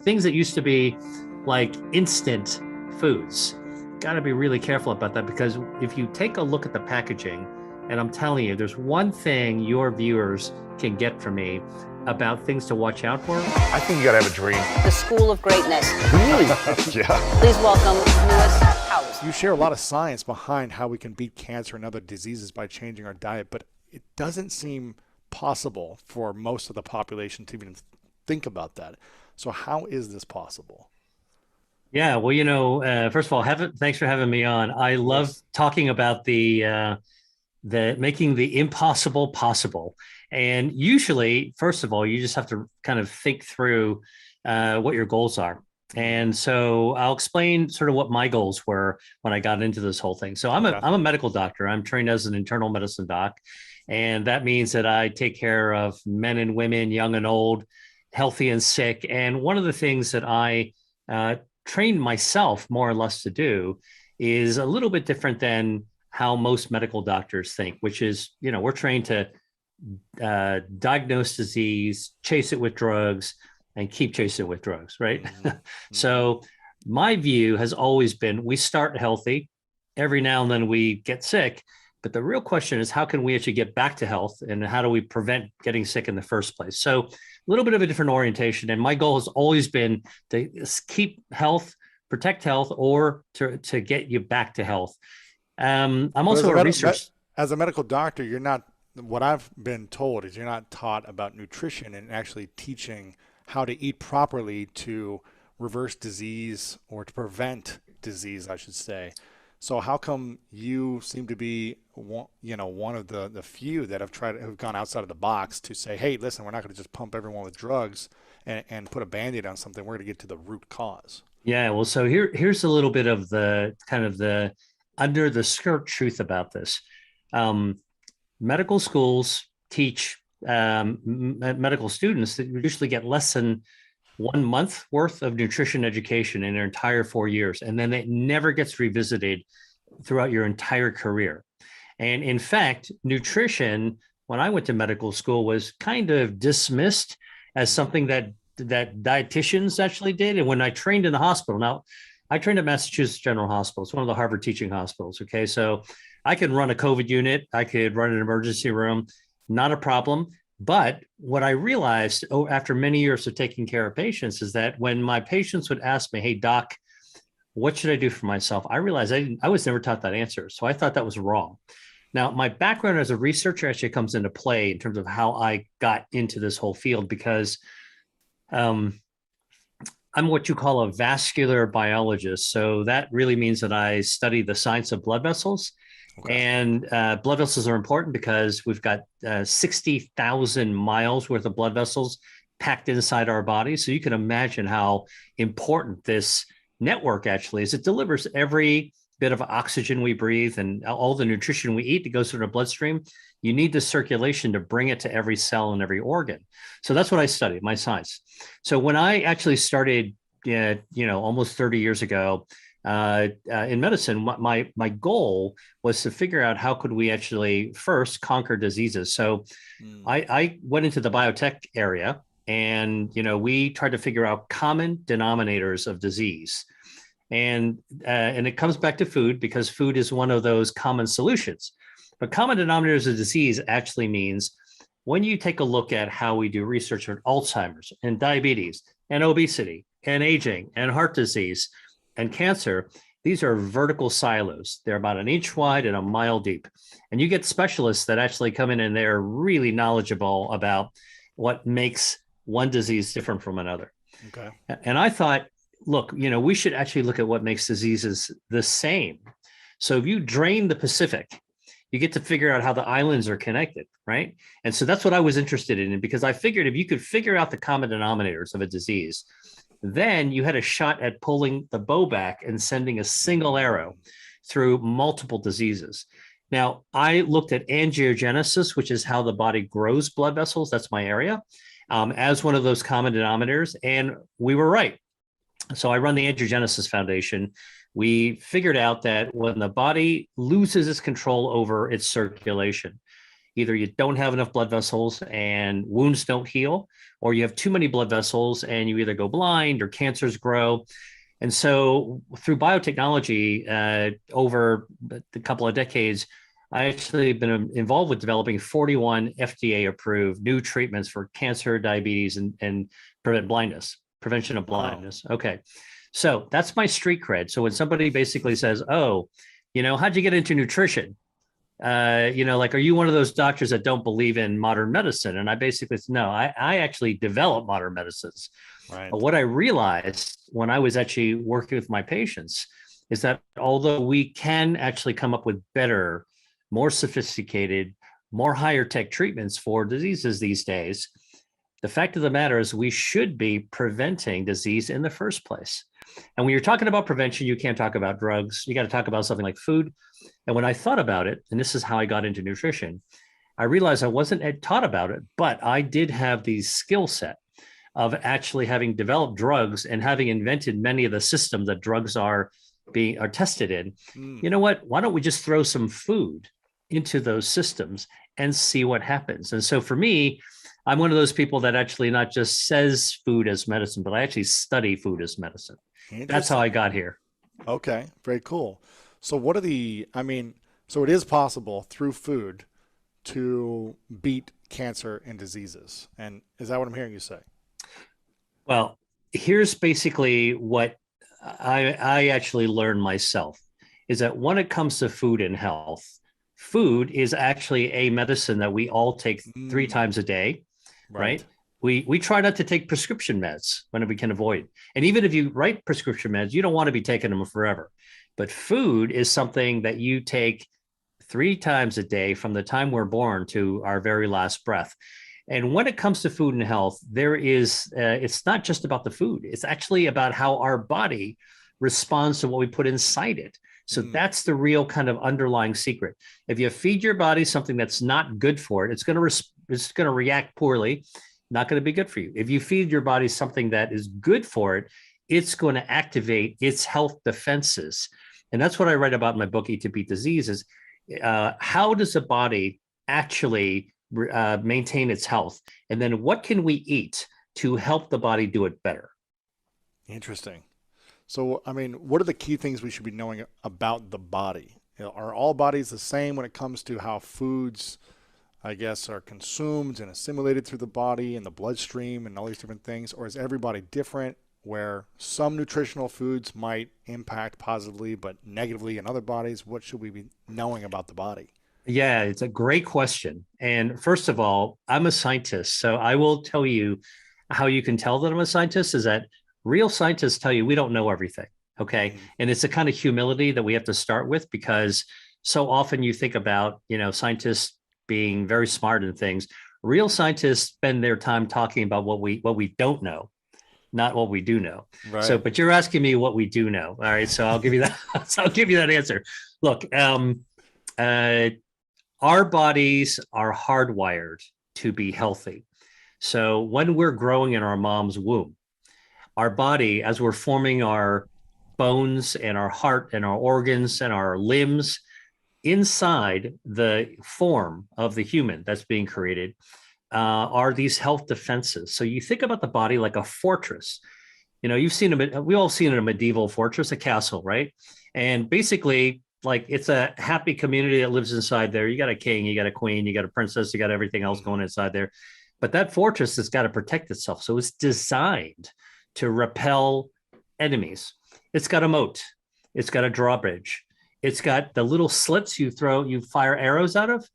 things that used to be like instant foods. Got to be really careful about that, because if you take a look at the packaging, and I'm telling you, there's one thing your viewers can get from me about things to watch out for. I think you gotta have a dream. The School of Greatness. Really? Yeah. Please welcome Lewis Howes. You share a lot of science behind how we can beat cancer and other diseases by changing our diet, but it doesn't seem possible for most of the population to even think about that. So how is this possible? Yeah, well, first of all, thanks for having me on. I love talking about the making the impossible possible. And usually, first of all, you just have to kind of think through what your goals are. And so I'll explain sort of what my goals were when I got into this whole thing. So I'm a medical doctor. I'm trained as an internal medicine doc. And that means that I take care of men and women, young and old, healthy and sick. And one of the things that I trained myself more or less to do is a little bit different than how most medical doctors think, which is, we're trained to diagnose disease, chase it with drugs, and keep chasing it with drugs, right? Mm-hmm. So my view has always been, we start healthy, every now and then we get sick, but the real question is, how can we actually get back to health, and how do we prevent getting sick in the first place? So a little bit of a different orientation, and my goal has always been to keep health, protect health, or to get you back to health. I'm also a researcher. As a medical doctor, you're not, what I've been told is you're not taught about nutrition and actually teaching how to eat properly to reverse disease, or to prevent disease, I should say. So how come you seem to be one of the few that have gone outside of the box to say, hey, listen, we're not going to just pump everyone with drugs and put a Band-Aid on something. We're going to get to the root cause. Yeah, well, so here's a little bit of the kind of the under the skirt truth about this. Medical schools teach medical students that usually get less than 1 month worth of nutrition education in their entire 4 years. And then it never gets revisited throughout your entire career. And in fact, nutrition, when I went to medical school, was kind of dismissed as something that dietitians actually did. And when I trained in the hospital, now I trained at Massachusetts General Hospital. It's one of the Harvard teaching hospitals. Okay. So I could run a COVID unit. I could run an emergency room, not a problem. But what I realized after many years of taking care of patients is that when my patients would ask me, hey, doc, what should I do for myself? I realized I was never taught that answer. So I thought that was wrong. Now, my background as a researcher actually comes into play in terms of how I got into this whole field, because I'm what you call a vascular biologist. So that really means that I study the science of blood vessels. Okay. And blood vessels are important because we've got 60,000 miles worth of blood vessels packed inside our body. So you can imagine how important this network actually is. It delivers every bit of oxygen we breathe and all the nutrition we eat that goes through the bloodstream. You need the circulation to bring it to every cell and every organ. So that's what I studied, my science. So when I actually started, almost 30 years ago, in medicine, my goal was to figure out how could we actually first conquer diseases. So I went into the biotech area, and we tried to figure out common denominators of disease, and it comes back to food, because food is one of those common solutions. But common denominators of disease actually means when you take a look at how we do research on Alzheimer's and diabetes and obesity and aging and heart disease and cancer, these are vertical silos. They're about an inch wide and a mile deep. And you get specialists that actually come in and they're really knowledgeable about what makes one disease different from another. Okay. And I thought, look, we should actually look at what makes diseases the same. So if you drain the Pacific, you get to figure out how the islands are connected, right? And so that's what I was interested in, because I figured if you could figure out the common denominators of a disease, then you had a shot at pulling the bow back and sending a single arrow through multiple diseases. Now, I looked at angiogenesis, which is how the body grows blood vessels. That's my area, as one of those common denominators. And we were right. So I run the Angiogenesis Foundation. We figured out that when the body loses its control over its circulation, Either you don't have enough blood vessels and wounds don't heal, or you have too many blood vessels and you either go blind or cancers grow. And so through biotechnology, over a couple of decades, I actually been involved with developing 41 FDA approved new treatments for cancer, diabetes, and prevention of blindness. Wow. Okay. So that's my street cred. So when somebody basically says, oh, how'd you get into nutrition? Like, are you one of those doctors that don't believe in modern medicine? And I basically said, no, I actually develop modern medicines. Right. But what I realized when I was actually working with my patients is that although we can actually come up with better, more sophisticated, more higher tech treatments for diseases these days, the fact of the matter is we should be preventing disease in the first place. And when you're talking about prevention, you can't talk about drugs. You got to talk about something like food. And when I thought about it, and this is how I got into nutrition, I realized I wasn't taught about it, but I did have the skill set of actually having developed drugs and having invented many of the systems that drugs are tested in. You know what? Why don't we just throw some food into those systems and see what happens? And so for me, I'm one of those people that actually not just says food as medicine, but I actually study food as medicine. That's how I got here. Okay, very cool. So so it is possible through food to beat cancer and diseases. And is that what I'm hearing you say? Well, here's basically what I actually learned myself, is that when it comes to food and health, food is actually a medicine that we all take 3 times a day, right? We try not to take prescription meds when we can avoid. And even if you write prescription meds, you don't want to be taking them forever. But food is something that you take 3 times a day from the time we're born to our very last breath. And when it comes to food and health, it's not just about the food. It's actually about how our body responds to what we put inside it. So that's the real kind of underlying secret. If you feed your body something that's not good for it, it's going to react poorly, not going to be good for you. If you feed your body something that is good for it, it's going to activate its health defenses. And that's what I write about in my book, Eat to Beat Disease, is how does the body actually maintain its health? And then what can we eat to help the body do it better? Interesting. So, what are the key things we should be knowing about the body? Are all bodies the same when it comes to how foods, I guess, are consumed and assimilated through the body and the bloodstream and all these different things? Or is everybody different, where some nutritional foods might impact positively but negatively in other bodies? What should we be knowing about the body? Yeah, it's a great question. And first of all, I'm a scientist. So I will tell you how you can tell that I'm a scientist is that real scientists tell you we don't know everything. Okay. And it's a kind of humility that we have to start with, because so often you think about, scientists being very smart in things. Real scientists spend their time talking about what we don't know, not what we do know. Right. So, but you're asking me what we do know. All right. So I'll give you that. I'll give you that answer. Look, our bodies are hardwired to be healthy. So when we're growing in our mom's womb, our body, as we're forming our bones and our heart and our organs and our limbs inside the form of the human that's being created, are these health defenses. So you think about the body like a fortress. We all seen a medieval fortress, a castle, right? And basically, like, it's a happy community that lives inside there. You got a king, you got a queen, you got a princess, you got everything else going inside there. But that fortress has got to protect itself. So it's designed to repel enemies. It's got a moat. It's got a drawbridge. It's got the little slits you fire arrows out of.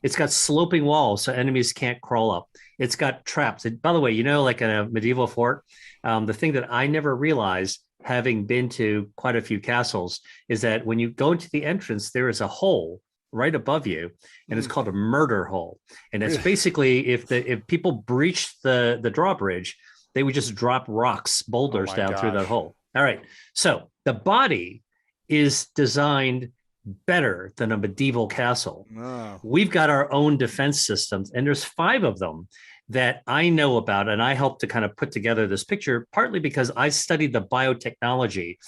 It's got sloping walls so enemies can't crawl up. It's got traps. And by the way, like in a medieval fort, the thing that I never realized, having been to quite a few castles, is that when you go into the entrance, there is a hole right above you, and it's called a murder hole. And it's basically if people breach the drawbridge, they would just drop rocks, boulders down through that hole. All right. So the body is designed better than a medieval castle. Oh. We've got our own defense systems, and there's 5 of them that I know about, and I helped to kind of put together this picture, partly because I studied the biotechnology.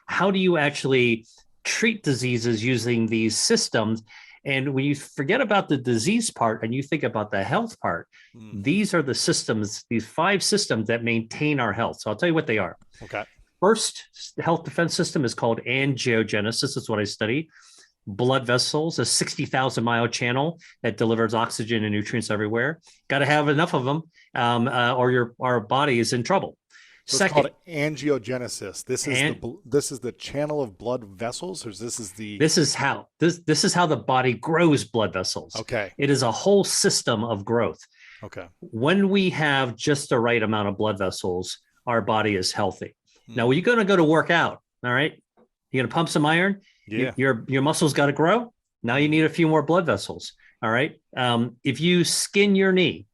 How do you actually treat diseases using these systems? And when you forget about the disease part and you think about the health part, these are the systems, these 5 systems that maintain our health. So I'll tell you what they are. Okay. First, the health defense system is called angiogenesis. That's what I study. Blood vessels, a 60,000-mile channel that delivers oxygen and nutrients everywhere. Got to have enough of them, or our body is in trouble. So Second, it's called angiogenesis. This is the channel of blood vessels, or this is how the body grows blood vessels. Okay. It is a whole system of growth. Okay. When we have just the right amount of blood vessels, our body is healthy. Now, when you're going to go to work out, all right, you're going to pump some iron. Yeah. Your muscles got to grow. Now you need a few more blood vessels. All right. If you skin your knee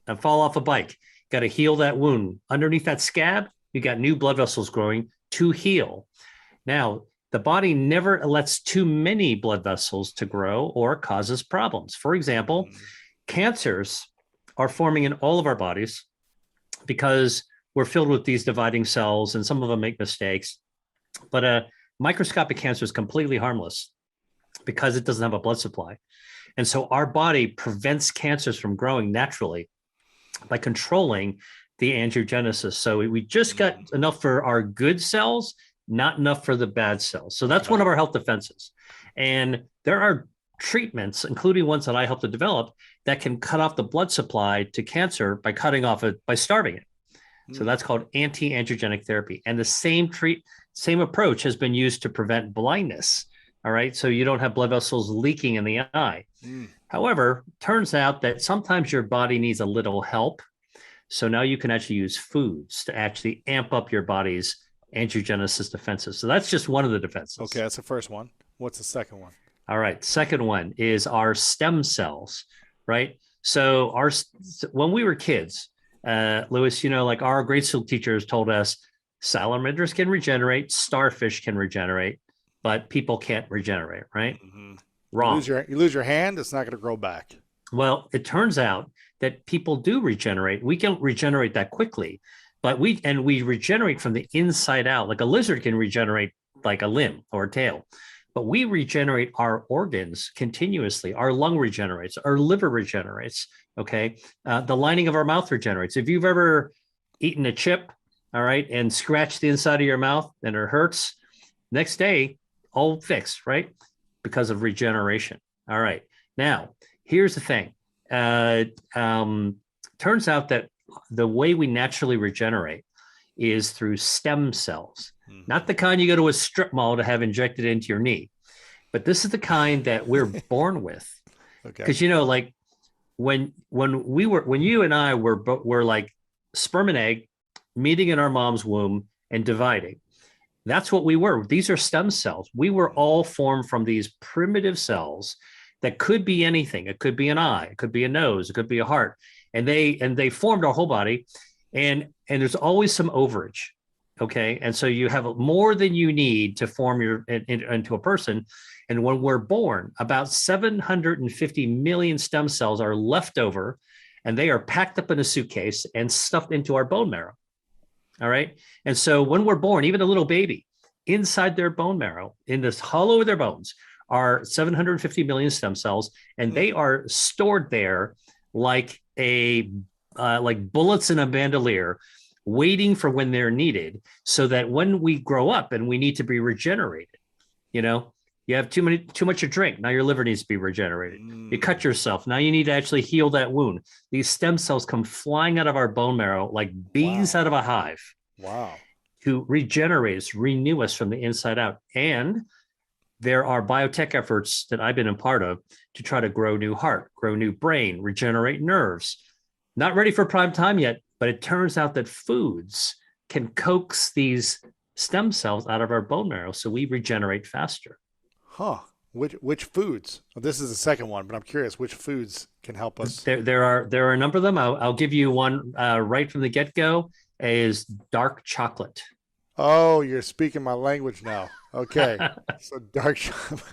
and fall off a bike, got to heal that wound. Underneath that scab, you got new blood vessels growing to heal. Now, the body never lets too many blood vessels to grow or causes problems. For example, cancers are forming in all of our bodies because we're filled with these dividing cells, and some of them make mistakes. But a microscopic cancer is completely harmless because it doesn't have a blood supply. And so our body prevents cancers from growing naturally by controlling the angiogenesis. So we just got enough for our good cells, not enough for the bad cells. So that's one of our health defenses. And there are treatments, including ones that I helped to develop, that can cut off the blood supply to cancer by cutting off it, by starving it. So that's called anti-angiogenic therapy. And the same approach has been used to prevent blindness. All right. So you don't have blood vessels leaking in the eye. However, turns out that sometimes your body needs a little help. So now you can actually use foods to actually amp up your body's angiogenesis defenses. So that's just one of the defenses. Okay. That's the first one. What's the second one? All right. Second one is our stem cells, right? So when we were kids, Louis, like our grade school teachers told us salamanders can regenerate, starfish can regenerate, but people can't regenerate, right? Wrong. You lose your hand, it's not going to grow back. Well, it turns out that people do regenerate. We can't regenerate that quickly, but we regenerate from the inside out. Like a lizard can regenerate like a limb or a tail, but we regenerate our organs continuously. Our lung regenerates, our liver regenerates. Okay. The lining of our mouth regenerates. If you've ever eaten a chip, all right, and scratched the inside of your mouth and it hurts, next day, all fixed, right? Because of regeneration. All right. Now, here's the thing. Turns out that the way we naturally regenerate is through stem cells, not the kind you go to a strip mall to have injected into your knee, but this is the kind that we're born with. Okay. Because, like when you and I were like sperm and egg meeting in our mom's womb and dividing, that's what we were. These are stem cells. We were all formed from these primitive cells that could be anything. It could be an eye, it could be a nose, it could be a heart. And they formed our whole body. And there's always some overage. Okay. And so you have more than you need to form into a person. And when we're born, about 750 million stem cells are left over, and they are packed up in a suitcase and stuffed into our bone marrow. All right. And so when we're born, even a little baby, inside their bone marrow, in this hollow of their bones, are 750 million stem cells, and they are stored there like like bullets in a bandolier, waiting for when they're needed, so that when we grow up and we need to be regenerated, you have too much to drink. Now your liver needs to be regenerated. You cut yourself. Now you need to actually heal that wound. These stem cells come flying out of our bone marrow like bees out of a hive. Wow. To regenerate us, renew us from the inside out. And there are biotech efforts that I've been a part of to try to grow new heart, grow new brain, regenerate nerves. Not ready for prime time yet, but it turns out that foods can coax these stem cells out of our bone marrow so we regenerate faster. Huh. Which foods? Well, this is the second one, but I'm curious which foods can help us. There are a number of them. I'll give you one right from the get-go, is dark chocolate. Oh, you're speaking my language now. Okay. So dark chocolate.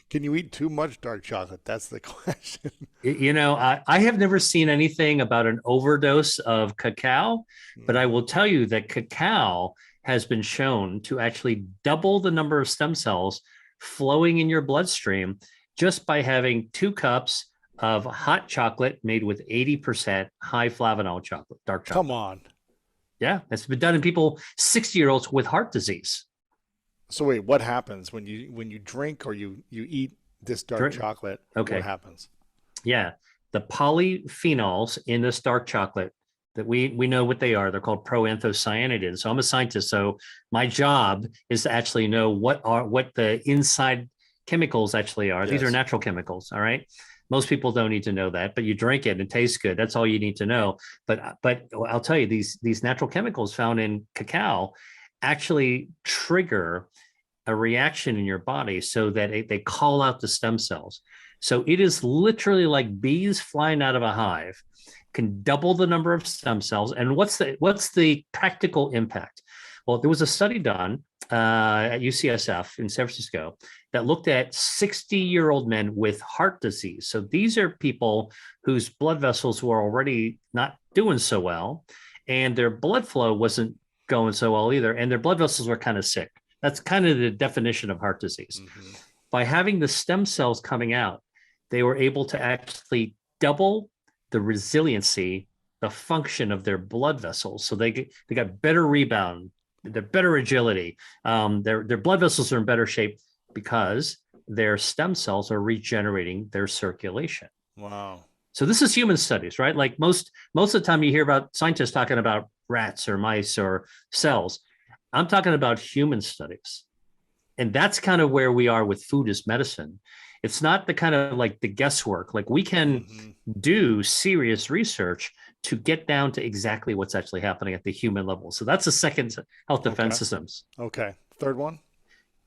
Can you eat too much dark chocolate? That's the question. I have never seen anything about an overdose of cacao, but I will tell you that cacao has been shown to actually double the number of stem cells flowing in your bloodstream just by having 2 cups of hot chocolate made with 80% high flavanol chocolate, dark chocolate. Come on. Yeah, it's been done in people 60-year-olds with heart disease. So wait, what happens when you drink or you eat this dark chocolate? Okay. What happens? Yeah, the polyphenols in this dark chocolate that we know what they are. They're called proanthocyanidins. So I'm a scientist, so my job is to actually know what the inside chemicals actually are. These are Yes. natural chemicals. All right. Most people don't need to know that, but you drink it and it tastes good. That's all you need to know. But I'll tell you, these natural chemicals found in cacao actually trigger a reaction in your body so that they call out the stem cells. So it is literally like bees flying out of a hive, can double the number of stem cells. And what's the practical impact? Well, there was a study done at UCSF in San Francisco that looked at 60-year-old men with heart disease. So these are people whose blood vessels were already not doing so well, and their blood flow wasn't going so well either, and their blood vessels were kind of sick. That's kind of the definition of heart disease. Mm-hmm. By having the stem cells coming out, they were able to actually double the resiliency, the function of their blood vessels. So they got better rebound, they're better agility. Their blood vessels are in better shape because their stem cells are regenerating their circulation. Wow. So this is human studies, right? Like most of the time you hear about scientists talking about rats or mice or cells. I'm talking about human studies. And that's kind of where we are with food as medicine. It's not the kind of like the guesswork. Like we can do serious research to get down to exactly what's actually happening at the human level. So that's the second, health defense systems. Okay. Third one?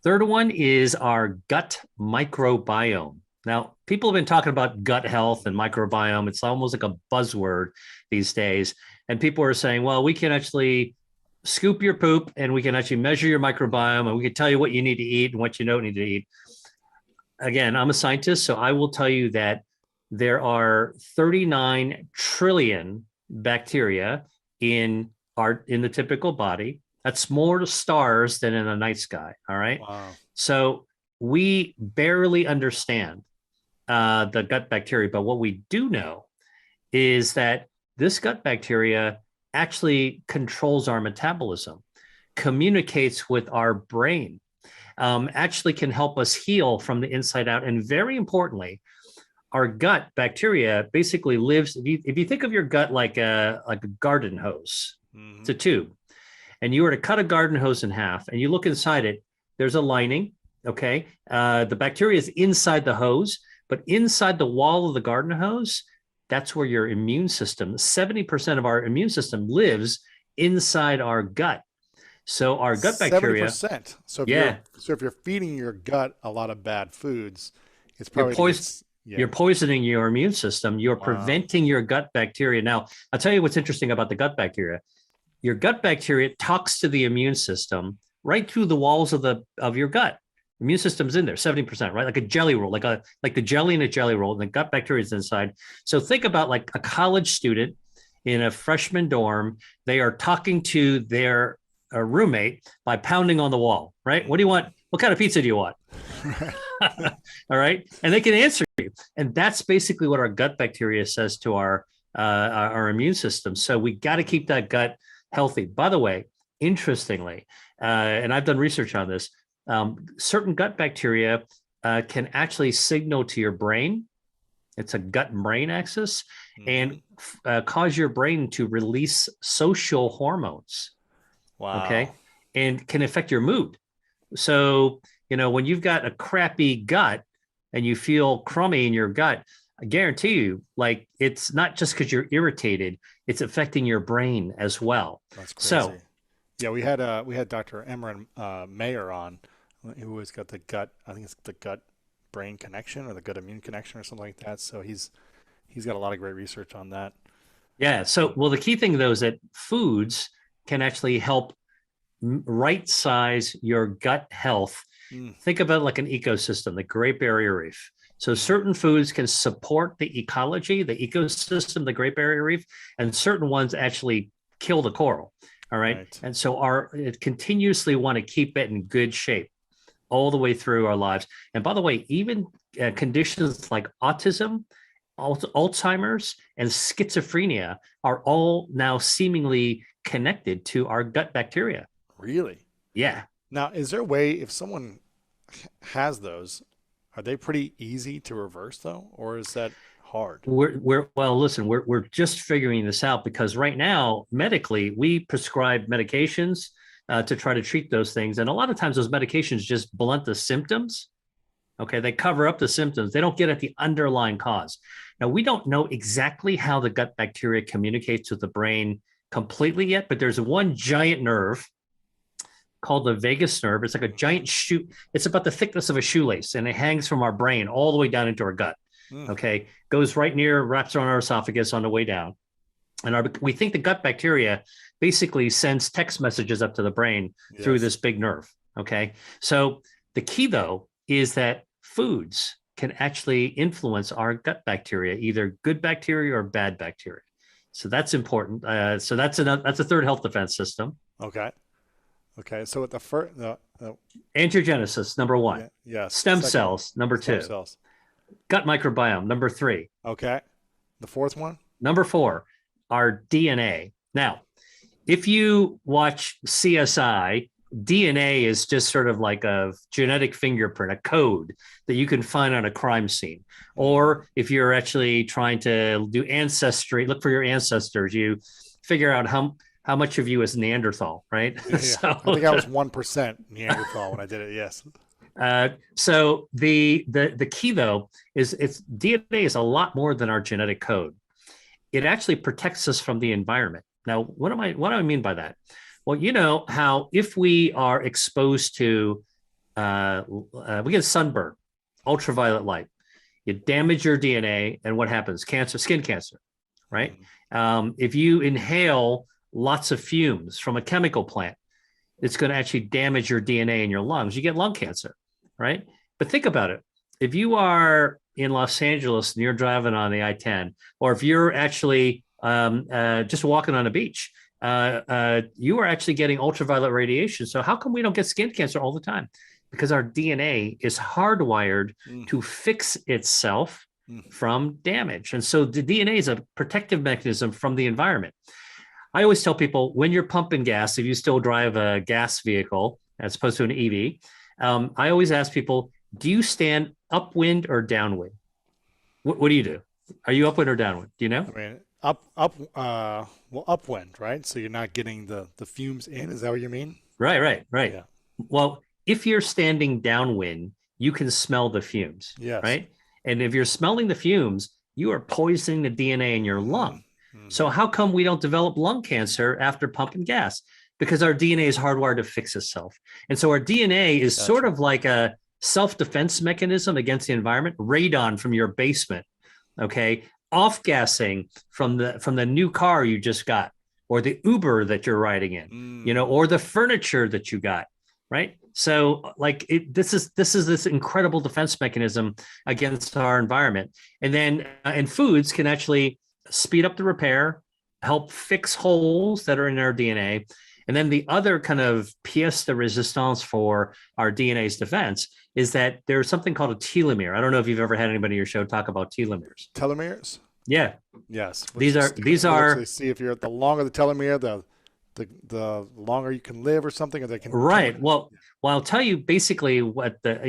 Third one is our gut microbiome. Now, people have been talking about gut health and microbiome. It's almost like a buzzword these days. And people are saying, well, we can actually scoop your poop and we can actually measure your microbiome and we can tell you what you need to eat and what you don't need to eat. Again, I'm a scientist, so I will tell you that there are 39 trillion bacteria in the typical body. That's more stars than in a night sky. All right. Wow. So we barely understand the gut bacteria, but what we do know is that this gut bacteria actually controls our metabolism, communicates with our brain, actually can help us heal from the inside out. And very importantly, our gut bacteria basically lives, if you think of your gut like a garden hose, it's a tube, and you were to cut a garden hose in half and you look inside it, there's a lining, okay? The bacteria is inside the hose, but inside the wall of the garden hose, that's where your immune system, 70% of our immune system lives inside our gut. So our gut bacteria, 70%. So yeah. If you're feeding your gut a lot of bad foods, it's probably you're poisoning your immune system. You're preventing your gut bacteria. Now, I'll tell you what's interesting about the gut bacteria. Your gut bacteria talks to the immune system right through the walls of your gut. Immune system's in there, 70%, right? Like a jelly roll, like the jelly in a jelly roll, and the gut bacteria is inside. So think about like a college student in a freshman dorm. They are talking to their roommate by pounding on the wall, right? What do you want? What kind of pizza do you want? All right. And they can answer you. And that's basically what our gut bacteria says to our immune system. So we got to keep that gut healthy. By the way, interestingly, and I've done research on this, certain gut bacteria can actually signal to your brain. It's a gut brain axis and cause your brain to release social hormones. Wow. Okay. And can affect your mood. So, when you've got a crappy gut and you feel crummy in your gut, I guarantee you, like, it's not just because you're irritated, it's affecting your brain as well. That's crazy. So, yeah, we had Dr. Emran Mayer on, who has got the gut, I think it's the gut brain connection or the gut immune connection or something like that. So he's got a lot of great research on that. Yeah. So, well, the key thing though is that foods can actually help right size your gut health. Think about it like an ecosystem, the Great Barrier Reef. So certain foods can support the ecology, the ecosystem, the Great Barrier Reef, and certain ones actually kill the coral. All right. And so it continuously want to keep it in good shape all the way through our lives. And by the way, even conditions like autism, Alzheimer's, and schizophrenia are all now seemingly connected to our gut bacteria. Really? Yeah. Now, is there a way if someone has those, are they pretty easy to reverse though, or is that hard? We're just figuring this out because right now, medically, we prescribe medications to try to treat those things. And a lot of times those medications just blunt the symptoms. Okay. They cover up the symptoms. They don't get at the underlying cause. Now, we don't know exactly how the gut bacteria communicates with the brain completely yet, but there's one giant nerve called the vagus nerve. It's like a giant shoe. It's about the thickness of a shoelace, and it hangs from our brain all the way down into our gut. Okay. Goes right near, wraps around our esophagus on the way down. And we think the gut bacteria basically sends text messages up to the brain through this big nerve. Okay. So the key, though, is that foods can actually influence our gut bacteria, either good bacteria or bad bacteria. So that's important. So that's a third health defense system. Okay. So at the first, angiogenesis, number one. Yes. Stem cells, number two. Stem cells. Gut microbiome, number three. Okay. The fourth one? Number four, our DNA. Now, if you watch CSI, DNA is just sort of like a genetic fingerprint, a code that you can find on a crime scene. Or if you're actually trying to do ancestry, look for your ancestors, you figure out how much of you is Neanderthal, right? Yeah. So, I think I was 1% Neanderthal when I did it. Yes. So the key, though, is DNA is a lot more than our genetic code. It actually protects us from the environment. Now, what do I mean by that? Well, you know how if we are exposed to, we get sunburn, ultraviolet light, you damage your DNA, and what happens? Cancer, skin cancer, right? If you inhale lots of fumes from a chemical plant, it's going to actually damage your DNA in your lungs. You get lung cancer, right? But think about it. If you are in Los Angeles and you're driving on the I-10, or if you're actually just walking on a beach, you are actually getting ultraviolet radiation. So how come we don't get skin cancer all the time? Because our DNA is hardwired to fix itself from damage. And so the DNA is a protective mechanism from the environment. I always tell people, when you're pumping gas, if you still drive a gas vehicle as opposed to an EV, I always ask people, do you stand upwind or downwind? What do you do? Are you upwind or downwind? Do you know? I mean, upwind, right? So you're not getting the fumes in. Is that what you mean? Right. Yeah. Well, if you're standing downwind, you can smell the fumes. Yes. Right. And if you're smelling the fumes, you are poisoning the DNA in your lung. So how come we don't develop lung cancer after pumping gas? Because our DNA is hardwired to fix itself. And so our DNA is sort of like a self-defense mechanism against the environment. Radon from your basement, okay? Off-gassing from the new car you just got, or the Uber that you're riding in, or the furniture that you got, right? So this is this incredible defense mechanism against our environment. And then and foods can actually speed up the repair, help fix holes that are in our DNA. And then the other kind of pièce de résistance for our DNA's defense is that there's something called a telomere. I don't know if you've ever had anybody on your show talk about telomeres. Telomeres? Yeah. Yes. These are see if you're the longer the telomere, the longer you can live or something, or they can. Right. Well, I'll tell you basically what to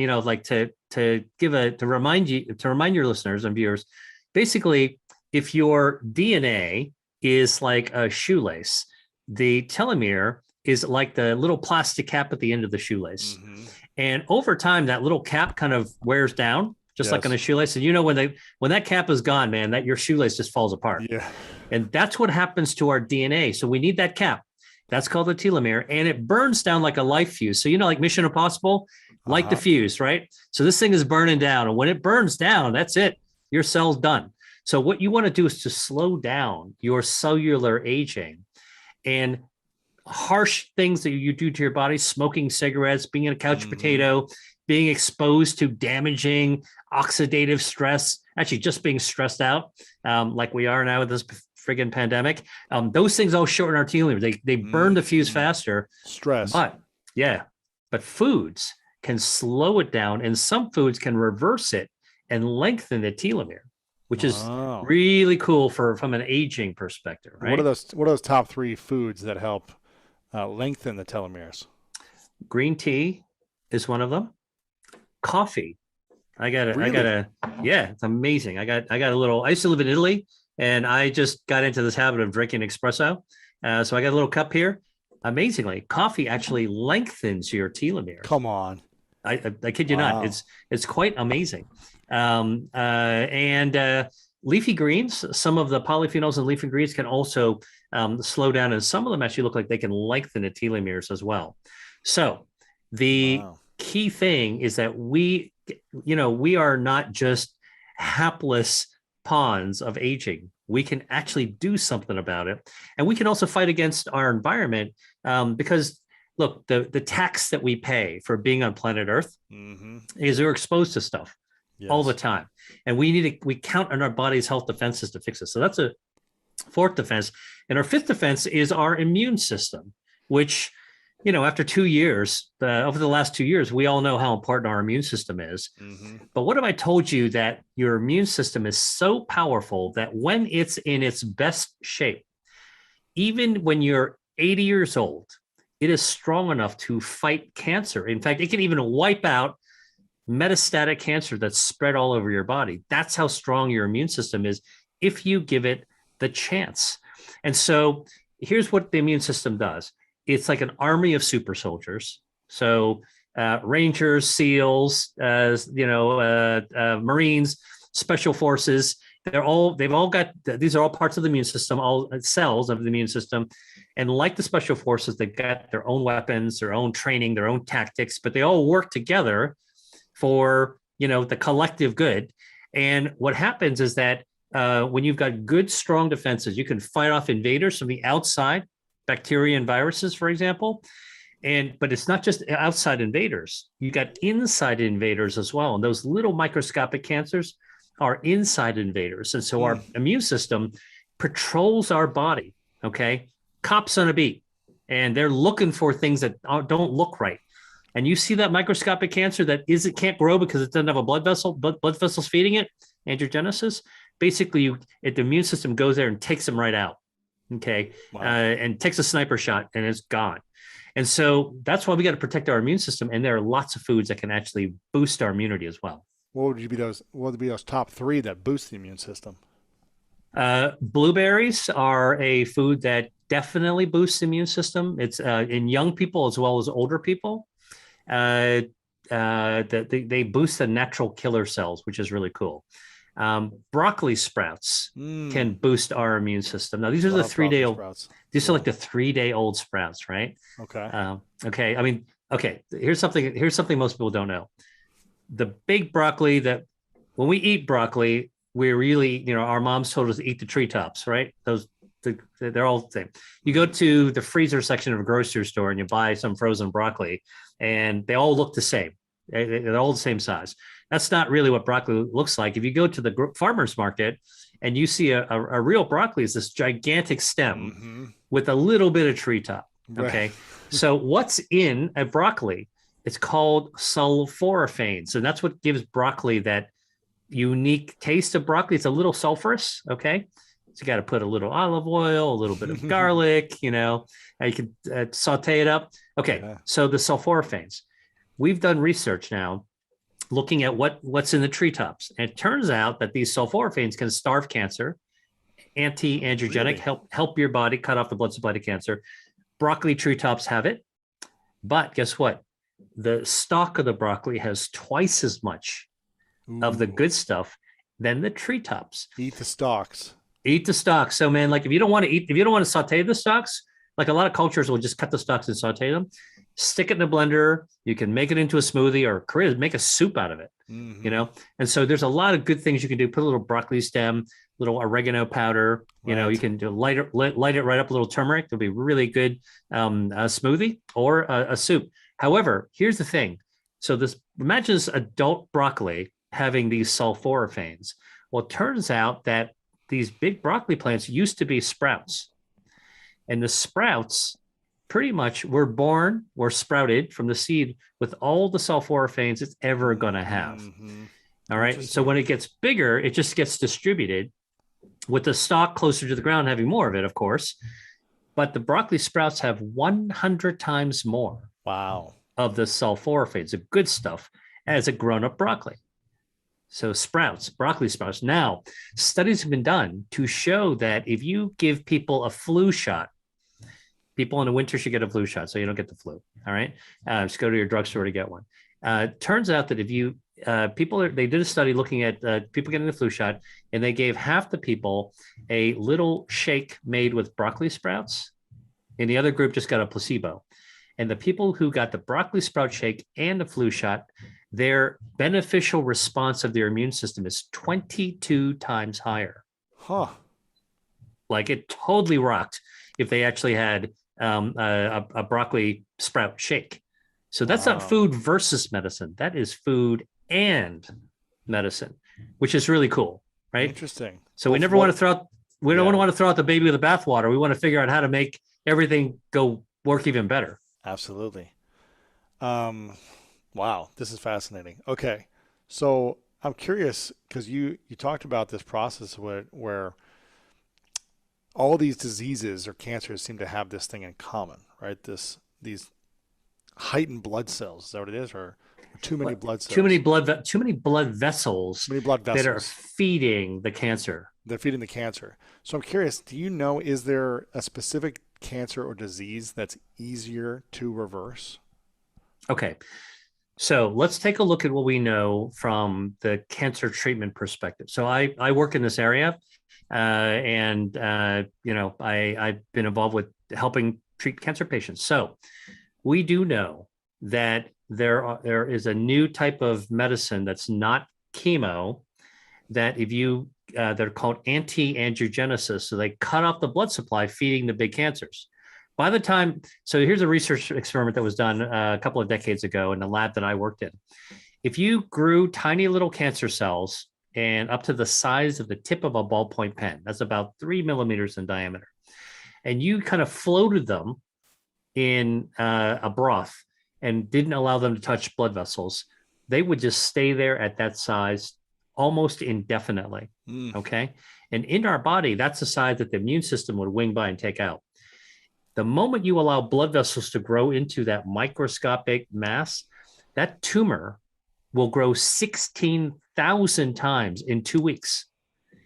remind your listeners and viewers, basically, if your DNA is like a shoelace, the telomere is like the little plastic cap at the end of the shoelace. And over time, that little cap kind of wears down, just like on a shoelace. And when that cap is gone, man, that your shoelace just falls apart. Yeah. And that's what happens to our DNA. So we need that cap. That's called the telomere. And it burns down like a life fuse. So, like Mission Impossible, like the fuse, right? So this thing is burning down. And when it burns down, that's it. Your cell's done. So what you want to do is to slow down your cellular aging, and harsh things that you do to your body, smoking cigarettes, being a couch potato, being exposed to damaging oxidative stress, actually just being stressed out, like we are now with this friggin' pandemic. Those things all shorten our telomere. They burn the fuse faster. Stress. But foods can slow it down, and some foods can reverse it and lengthen the telomere, which is Wow. really cool from an aging perspective, right? What are those top three foods that help lengthen the telomeres? Green tea is one of them. Coffee. Really? Yeah, it's amazing. I used to live in Italy and I just got into this habit of drinking espresso. So I got a little cup here. Amazingly, coffee actually lengthens your telomeres. Come on. I kid you not. Wow. It's quite amazing. And leafy greens, some of the polyphenols in leafy greens can also slow down, and some of them actually look like they can lengthen the telomeres as well. So the Wow. key thing is that we are not just hapless pawns of aging. We can actually do something about it, and we can also fight against our environment because look, the tax that we pay for being on planet Earth Mm-hmm. is we're exposed to stuff all the Yes. time, and we count on our body's health defenses to fix it. So that's a fourth defense, and our fifth defense is our immune system, which after 2 years, over the last 2 years, we all know how important our immune system is. Mm-hmm. But what if I told you that your immune system is so powerful that when it's in its best shape, even when you're 80 years old, it is strong enough to fight cancer. In fact, it can even wipe out metastatic cancer that's spread all over your body. That's how strong your immune system is if you give it the chance. And so here's what the immune system does. It's like an army of super soldiers. So Rangers, SEALs, Marines, Special Forces. They've all got, these are all parts of the immune system, all cells of the immune system. And like the Special Forces, they've got their own weapons, their own training, their own tactics, but they all work together for, the collective good. And what happens is that when you've got good, strong defenses, you can fight off invaders from the outside, bacteria and viruses, for example. But it's not just outside invaders. You got inside invaders as well. And those little microscopic cancers are inside invaders. And so our immune system patrols our body, okay? Cops on a beat. And they're looking for things that don't look right. And you see that microscopic cancer that can't grow because it doesn't have a blood vessels feeding it, angiogenesis. Basically, the immune system goes there and takes them right out, okay? Wow. And takes a sniper shot and it's gone. And so that's why we got to protect our immune system. And there are lots of foods that can actually boost our immunity as well. What would be those top three that boost the immune system? Blueberries are a food that definitely boosts the immune system. It's in young people as well as older people. They boost the natural killer cells, which is really cool. Broccoli sprouts can boost our immune system. Now, these are the 3 day old. Sprouts. These are like the 3 day old sprouts, right? Okay. Okay. I mean, okay. Here's something most people don't know. The big broccoli that when we eat broccoli, we really, our moms told us to eat the treetops, right? They're all the same. You go to the freezer section of a grocery store and you buy some frozen broccoli, and they all look the same. They're all the same size. That's not really what broccoli looks like. If you go to the farmer's market and you see a real broccoli, is this gigantic stem with a little bit of treetop. Okay. Right. So what's in a broccoli? It's called sulforaphanes. And that's what gives broccoli that unique taste of broccoli. It's a little sulfurous. Okay. So you got to put a little olive oil, a little bit of garlic, you can saute it up. Okay. Yeah. So the sulforaphanes, we've done research now looking at what's in the treetops. And it turns out that these sulforaphanes can starve cancer, anti-angiogenic, Really? help your body cut off the blood supply to cancer. Broccoli treetops have it. But guess what? The stalk of the broccoli has twice as much of the good stuff than the treetops. Eat the stalks. Eat the stalks. So, man, like if you don't want to saute the stalks, like a lot of cultures will just cut the stalks and saute them. Stick it in a blender. You can make it into a smoothie or make a soup out of it. And so there's a lot of good things you can do. Put a little broccoli stem, little oregano powder. You can do light it right up, a little turmeric. It'll be really good smoothie or a soup. However, here's the thing. So imagine this adult broccoli having these sulforaphanes. Well, it turns out that these big broccoli plants used to be sprouts. And the sprouts pretty much were sprouted from the seed with all the sulforaphanes it's ever going to have. All right. So when it gets bigger, it just gets distributed with the stalk closer to the ground having more of it, of course. But the broccoli sprouts have 100 times more Wow. of the sulforaphanes, the good stuff, as a grown-up broccoli. So sprouts, broccoli sprouts. Now, studies have been done to show that if you give people a flu shot, people in the winter should get a flu shot so you don't get the flu. All right. Just go to your drugstore to get one. Turns out that if you they did a study looking at people getting the flu shot, and they gave half the people a little shake made with broccoli sprouts, and the other group just got a placebo. And the people who got the broccoli sprout shake and the flu shot, their beneficial response of their immune system is 22 times higher. Huh. Like it totally rocked if they actually had a broccoli sprout shake. So that's not food versus medicine. That is food and medicine, which is really cool, right? Interesting. So we never want to throw out, we don't want to throw out the baby with the bathwater. We want to figure out how to make everything go work even better. Absolutely. Wow, this is fascinating. Okay, so I'm curious because you talked about this process where all these diseases or cancers seem to have this thing in common, right? These heightened blood cells. Is that what it is, or too many blood cells? Too many blood vessels. Too many blood vessels that are feeding the cancer. They're feeding the cancer. So I'm curious. Do you know, is there a specific cancer or disease that's easier to reverse? Okay. So let's take a look at what we know from the cancer treatment perspective. So I work in this area, and I've been involved with helping treat cancer patients. So we do know that there is a new type of medicine that's not chemo, that if you they're called anti-angiogenesis. So they cut off the blood supply feeding the big cancers. By the time, so here's a research experiment that was done a couple of decades ago in the lab that I worked in. If you grew tiny little cancer cells and up to the size of the tip of a ballpoint pen, that's about 3 millimeters in diameter, and you kind of floated them in a broth and didn't allow them to touch blood vessels, they would just stay there at that size almost indefinitely. Okay. And in our body, that's the size that the immune system would wing by and take out. The moment you allow blood vessels to grow into that microscopic mass, that tumor will grow 16,000 times in 2 weeks.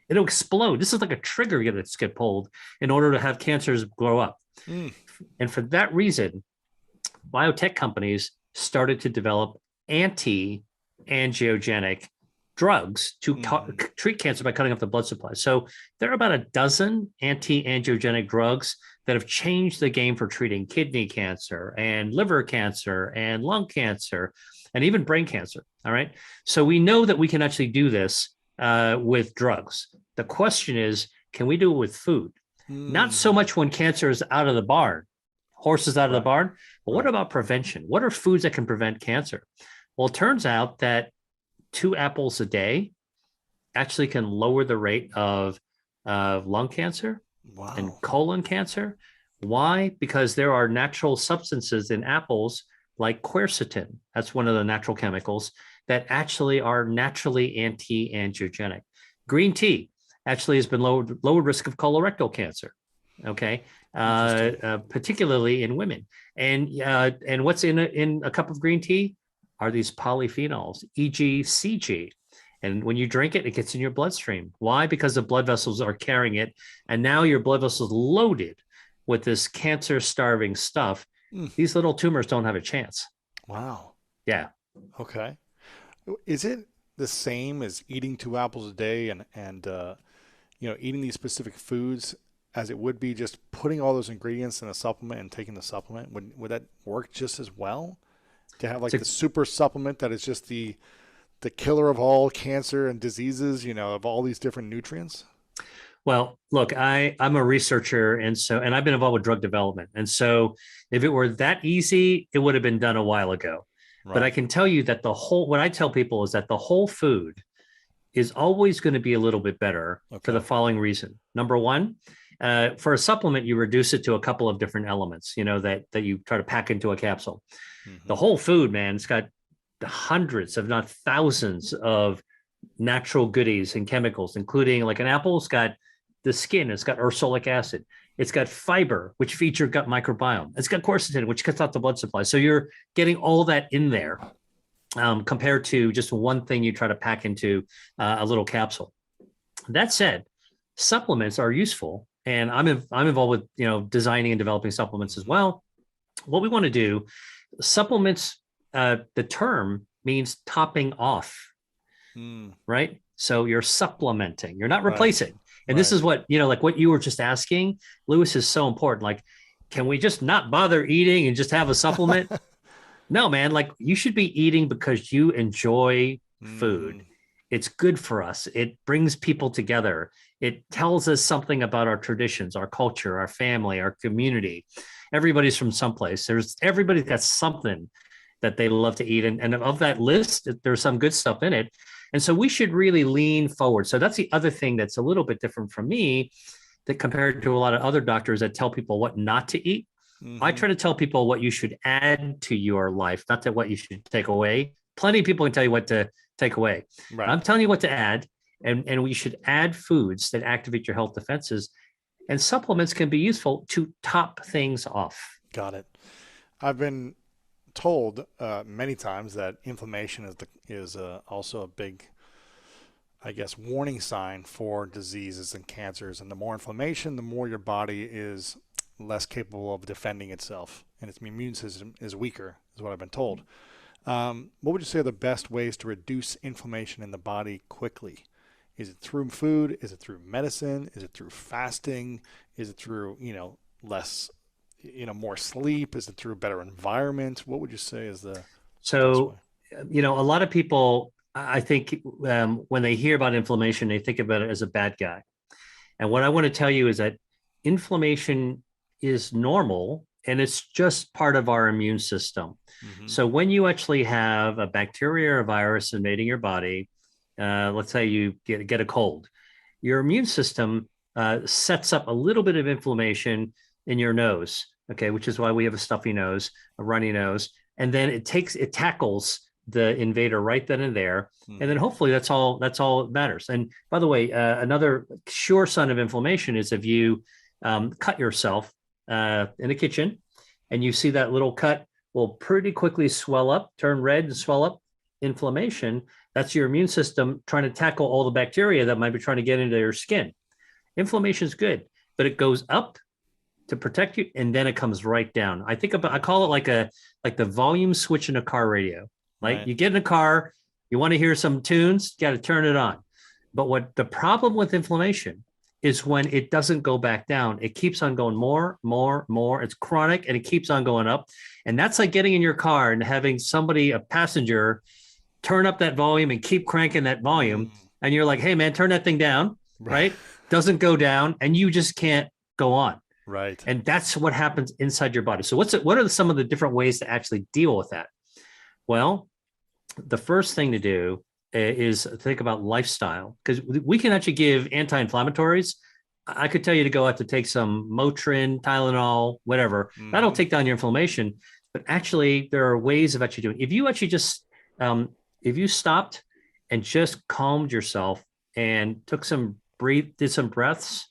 It'll explode. This is like a trigger that's get pulled in order to have cancers grow up. And for that reason, biotech companies started to develop anti-angiogenic drugs to treat cancer by cutting off the blood supply. So there are about a dozen anti-angiogenic drugs that have changed the game for treating kidney cancer and liver cancer and lung cancer and even brain cancer. All right. So we know that we can actually do this with drugs. The question is, can we do it with food? Not so much when cancer is out of the barn, horses out of the barn, but what about prevention? What are foods that can prevent cancer? Well, it turns out that 2 apples a day actually can lower the rate of lung cancer and colon cancer. Why? Because there are natural substances in apples like quercetin. That's one of the natural chemicals that actually are naturally anti-angiogenic. Green tea actually has been lowered risk of colorectal cancer. Okay. Particularly in women. And what's in a cup of green tea are these polyphenols, e.g. CG. And when you drink it, it gets in your bloodstream. Why? Because the blood vessels are carrying it. And now your blood vessels loaded with this cancer-starving stuff. These little tumors don't have a chance. Wow. Yeah. Okay. Is it the same as eating 2 apples a day and eating these specific foods as it would be just putting all those ingredients in a supplement and taking the supplement? Would that work just as well? To have like the super supplement that is just the killer of all cancer and diseases, of all these different nutrients? Well, look, I'm a researcher, and I've been involved with drug development. And so if it were that easy, it would have been done a while ago. Right. But I can tell you that what I tell people is that the whole food is always going to be a little bit better for the following reason. Number one, for a supplement, you reduce it to a couple of different elements, that you try to pack into a capsule. The whole food, man, it's got hundreds, if not thousands of natural goodies and chemicals, including like an apple's got the skin, it's got ursolic acid, it's got fiber, which feeds your gut microbiome, it's got quercetin, which cuts out the blood supply. So you're getting all that in there, compared to just one thing you try to pack into a little capsule. That said, supplements are useful, and I'm involved with designing and developing supplements as well. What we want to do, supplements, the term means topping off, right? So you're supplementing, you're not replacing. And this is what, like what you were just asking, Lewis, is so important. Like, can we just not bother eating and just have a supplement? No, man, like you should be eating because you enjoy food. It's good for us. It brings people together. It tells us something about our traditions, our culture, our family, our community. Everybody's from someplace. Everybody's got something that they love to eat. And of that list, there's some good stuff in it. And so we should really lean forward. So that's the other thing that's a little bit different from me, that compared to a lot of other doctors that tell people what not to eat. I try to tell people what you should add to your life, not that what you should take away. Plenty of people can tell you what to take away. Right. I'm telling you what to add, and we should add foods that activate your health defenses, and supplements can be useful to top things off. Got it. I've been told many times that inflammation is also a big, I guess, warning sign for diseases and cancers. And the more inflammation, the more your body is less capable of defending itself, and its immune system is weaker, is what I've been told. What would you say are the best ways to reduce inflammation in the body quickly? Is it through food? Is it through medicine? Is it through fasting? Is it through, less, more sleep? Is it through a better environment? What would you say is the So, a lot of people, I think, when they hear about inflammation, they think about it as a bad guy. And what I want to tell you is that inflammation is normal, and it's just part of our immune system. So when you actually have a bacteria or a virus invading your body, let's say you get a cold, your immune system sets up a little bit of inflammation in your nose, okay, which is why we have a stuffy nose, a runny nose, and then it tackles the invader right then and there, and then hopefully that's all that matters. And by the way, another sure sign of inflammation is if you cut yourself in the kitchen, and you see that little cut will pretty quickly swell up, turn red and swell up. Inflammation, that's your immune system trying to tackle all the bacteria that might be trying to get into your skin. Inflammation is good, but it goes up to protect you, and then it comes right down. I call it like the volume switch in a car radio. Like, you get in a car, you want to hear some tunes, you got to turn it on. But what the problem with inflammation is when it doesn't go back down, it keeps on going more. It's chronic, and it keeps on going up. And that's like getting in your car and having a passenger, turn up that volume and keep cranking that volume. And you're like, hey man, turn that thing down, right? Doesn't go down, and you just can't go on. Right. And that's what happens inside your body. So what are some of the different ways to actually deal with that? Well, the first thing to do is think about lifestyle, because we can actually give anti-inflammatories. I could tell you to go out to take some Motrin, Tylenol, whatever. That'll take down your inflammation. But actually, there are ways of actually doing it. If you actually just, if you stopped and just calmed yourself and did some breaths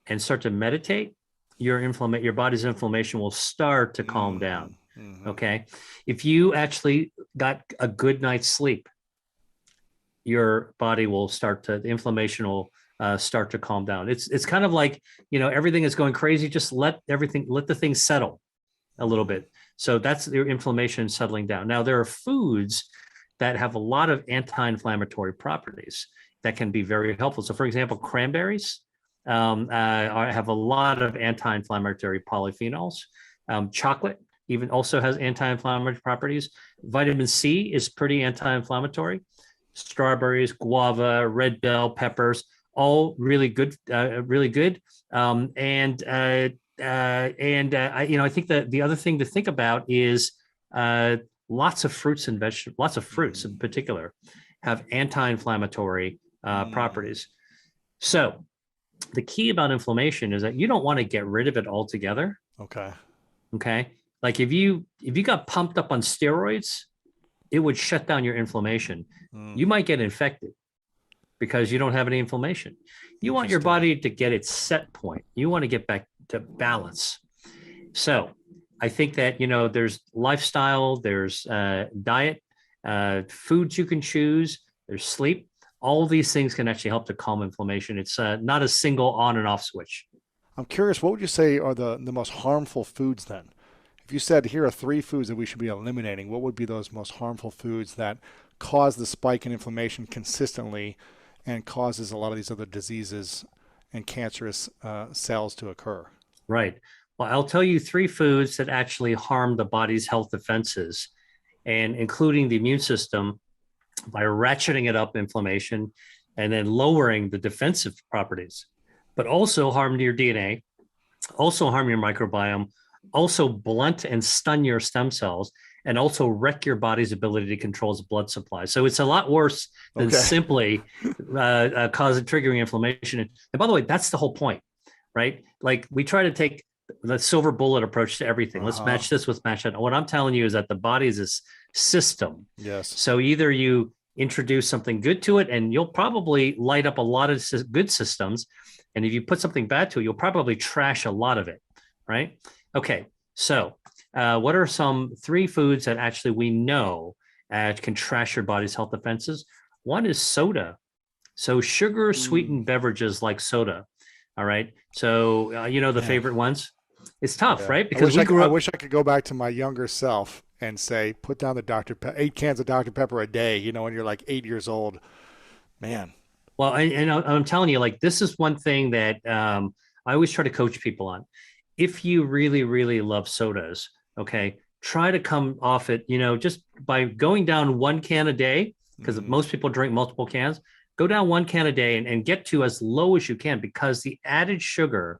and start to meditate, your body's inflammation will start to calm down. Okay. If you actually got a good night's sleep, your body will the inflammation will start to calm down. It's kind of like, everything is going crazy. Just let the thing settle a little bit. So that's your inflammation settling down. Now, there are foods that have a lot of anti-inflammatory properties that can be very helpful. So for example, cranberries have a lot of anti-inflammatory polyphenols. Chocolate even also has anti-inflammatory properties. Vitamin C is pretty anti-inflammatory. Strawberries, guava, red bell peppers, all really good, really good. I think that the other thing to think about is lots of fruits and vegetables, lots of fruits in particular, have anti-inflammatory properties. So the key about inflammation is that you don't want to get rid of it altogether. Okay. Like if you got pumped up on steroids, it would shut down your inflammation. You might get infected, because you don't have any inflammation. You want your body to get its set point. You want to get back to balance. So I think that, there's lifestyle, there's diet, foods you can choose, there's sleep. All these things can actually help to calm inflammation. It's not a single on and off switch. I'm curious, what would you say are the most harmful foods then? If you said here are 3 foods that we should be eliminating, what would be those most harmful foods that cause the spike in inflammation consistently and causes a lot of these other diseases and cancerous cells to occur? Right. Well, I'll tell you 3 foods that actually harm the body's health defenses, and including the immune system by ratcheting it up inflammation and then lowering the defensive properties, but also harm your DNA, also harm your microbiome, also blunt and stun your stem cells, and also wreck your body's ability to control its blood supply. So it's a lot worse than simply causing triggering inflammation. And by the way, that's the whole point, right? Like, we try to take the silver bullet approach to everything. Let's match this with match that. What I'm telling you is that the body is this system. Yes. So either you introduce something good to it, and you'll probably light up a lot of good systems. And if you put something bad to it, you'll probably trash a lot of it, right? Okay, so what are some 3 foods that actually we know can trash your body's health defenses? One is soda. So sugar sweetened beverages like soda. All right. So, the favorite ones. It's tough, right? Because I wish I could go back to my younger self and say, put down the 8 cans of Dr. Pepper a day, when you're like 8 years old. Man. Well, I'm telling you, like, this is one thing that I always try to coach people on. If you really, really love sodas, okay, try to come off it, just by going down 1 can a day, because most people drink multiple cans. Go down 1 can a day and get to as low as you can, because the added sugar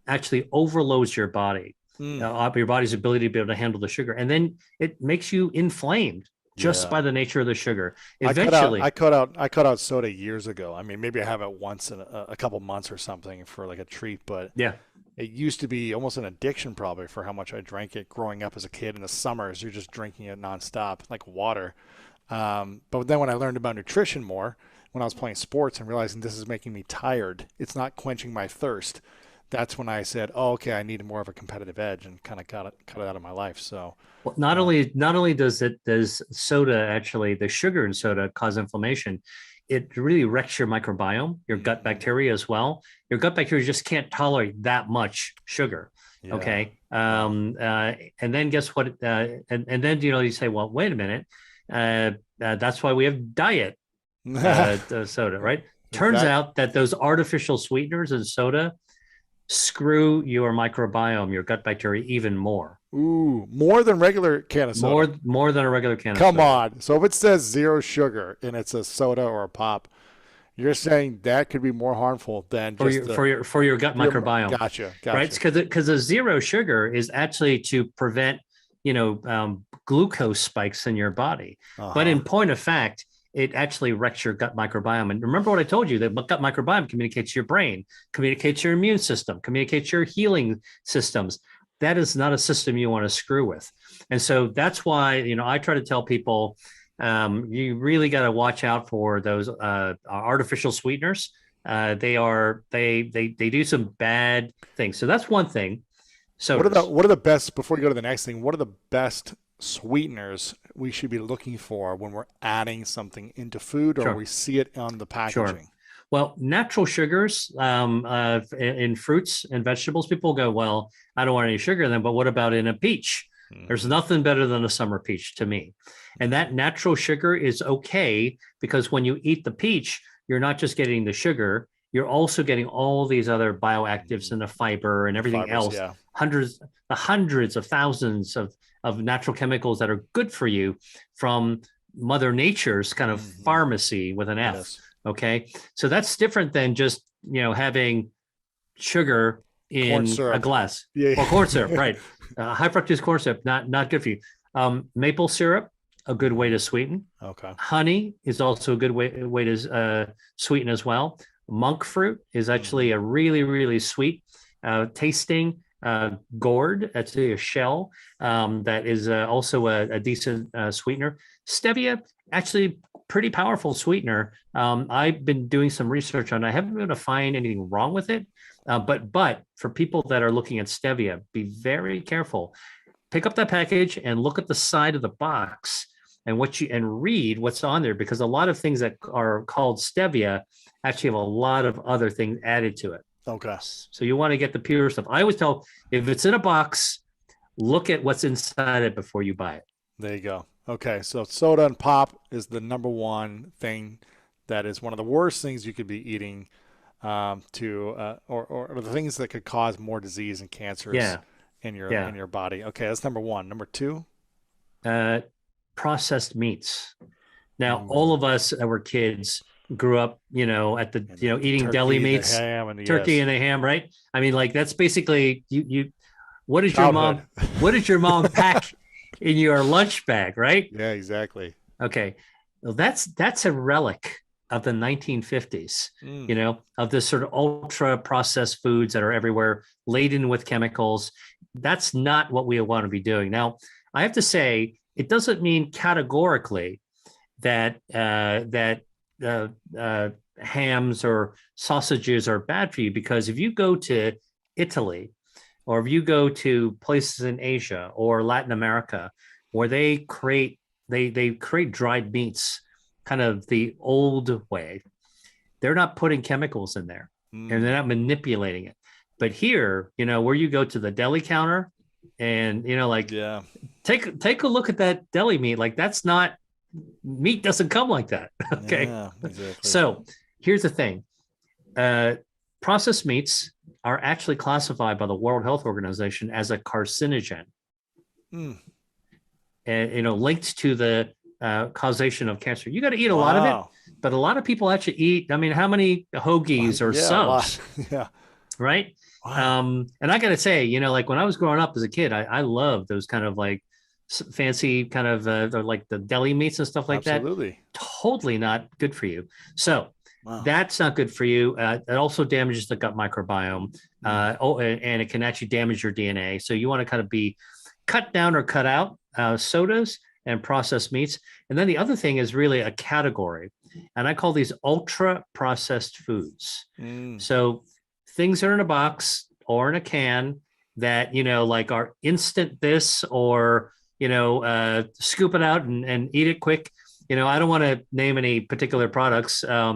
actually overloads your body, your body's ability to be able to handle the sugar. And then it makes you inflamed just by the nature of the sugar. Eventually, I cut out soda years ago. I mean, maybe I have it once in a couple months or something for like a treat, but it used to be almost an addiction probably for how much I drank it growing up as a kid. In the summers, you're just drinking it nonstop, like water. But then when I learned about nutrition more, when I was playing sports and realizing this is making me tired, it's not quenching my thirst, that's when I said, oh, okay, I need more of a competitive edge, and kind of cut it out of my life. So, well, not only does soda, actually the sugar in soda, cause inflammation, it really wrecks your microbiome, your gut bacteria as well. Your gut bacteria just can't tolerate that much sugar. Yeah. Okay. And then guess what? And then, you say, well, wait a minute. That's why we have diet soda, right? Turns out that those artificial sweeteners in soda screw your microbiome, your gut bacteria, even more. Ooh, more than regular can of soda. More than a regular can of soda. Come on. So if it says 0 sugar and it's a soda or a pop, you're saying that could be more harmful than just for your gut microbiome. Gotcha. Right? Because the 0 sugar is actually to prevent glucose spikes in your body. But in point of fact, it actually wrecks your gut microbiome. And remember what I told you, that gut microbiome communicates your brain, communicates your immune system, communicates your healing systems. That is not a system you want to screw with. And so that's why, I try to tell people, you really got to watch out for those artificial sweeteners. They do some bad things. So that's one thing. So what are the best, before you go to the next thing, what are the best sweeteners we should be looking for when we're adding something into food, or we see it on the packaging? Sure. Well, natural sugars in fruits and vegetables, people go, well, I don't want any sugar in them, but what about in a peach? There's nothing better than a summer peach to me. And that natural sugar is okay, because when you eat the peach, you're not just getting the sugar, you're also getting all these other bioactives and the fiber and everything else. Yeah. Hundreds of thousands of natural chemicals that are good for you from Mother Nature's kind of pharmacy with an F. Yes. Okay. So that's different than just, having sugar in a glass. Or corn syrup, right. High fructose corn syrup, not good for you. Maple syrup, a good way to sweeten. Okay. Honey is also a good way to sweeten as well. Monk fruit is actually a really, really sweet tasting gourd. That's a shell that is also a decent sweetener. Stevia, actually pretty powerful sweetener. I've been doing some research on it. I haven't been able to find anything wrong with it. But for people that are looking at stevia, be very careful. Pick up that package and look at the side of the box and read what's on there, because a lot of things that are called stevia actually have a lot of other things added to it. Okay. So you want to get the pure stuff. I always tell, if it's in a box, look at what's inside it before you buy it. There you go. Okay, so soda and pop is the number one thing that is one of the worst things you could be eating, or the things that could cause more disease and cancers in your body. Okay, that's number one. Number two, processed meats. Now, all of us that were kids grew up, at the eating deli meats, the ham, and turkey and the ham, right? I mean, like that's basically you. What did your mom? What did your mom pack in your lunch bag, right? Yeah, exactly. Okay. Well, that's a relic of the 1950s, of this sort of ultra processed foods that are everywhere, laden with chemicals. That's not what we want to be doing. Now, I have to say, it doesn't mean categorically that hams or sausages are bad for you, because if you go to Italy, or if you go to places in Asia or Latin America where they create dried meats kind of the old way, they're not putting chemicals in there and they're not manipulating it. But here, where you go to the deli counter and, take a look at that deli meat. Like that's not, meat doesn't come like that. Okay. Yeah, exactly. So here's the thing. Processed meats are actually classified by the World Health Organization as a carcinogen, and linked to the causation of cancer. You got to eat a lot of it, but a lot of people actually eat. I mean, how many hoagies or subs? Yeah, right. Wow. And I got to say, like when I was growing up as a kid, I loved those kind of like fancy kind of like the deli meats and stuff like Absolutely. that. Totally not good for you. So. Wow. That's not good for you. It also damages the gut microbiome, and it can actually damage your DNA. So you want to kind of be cut down or cut out sodas and processed meats. And then the other thing is really a category, and I call these ultra processed foods. So things that are in a box or in a can that, like are instant this, or, scoop it out and eat it quick. I don't want to name any particular products. I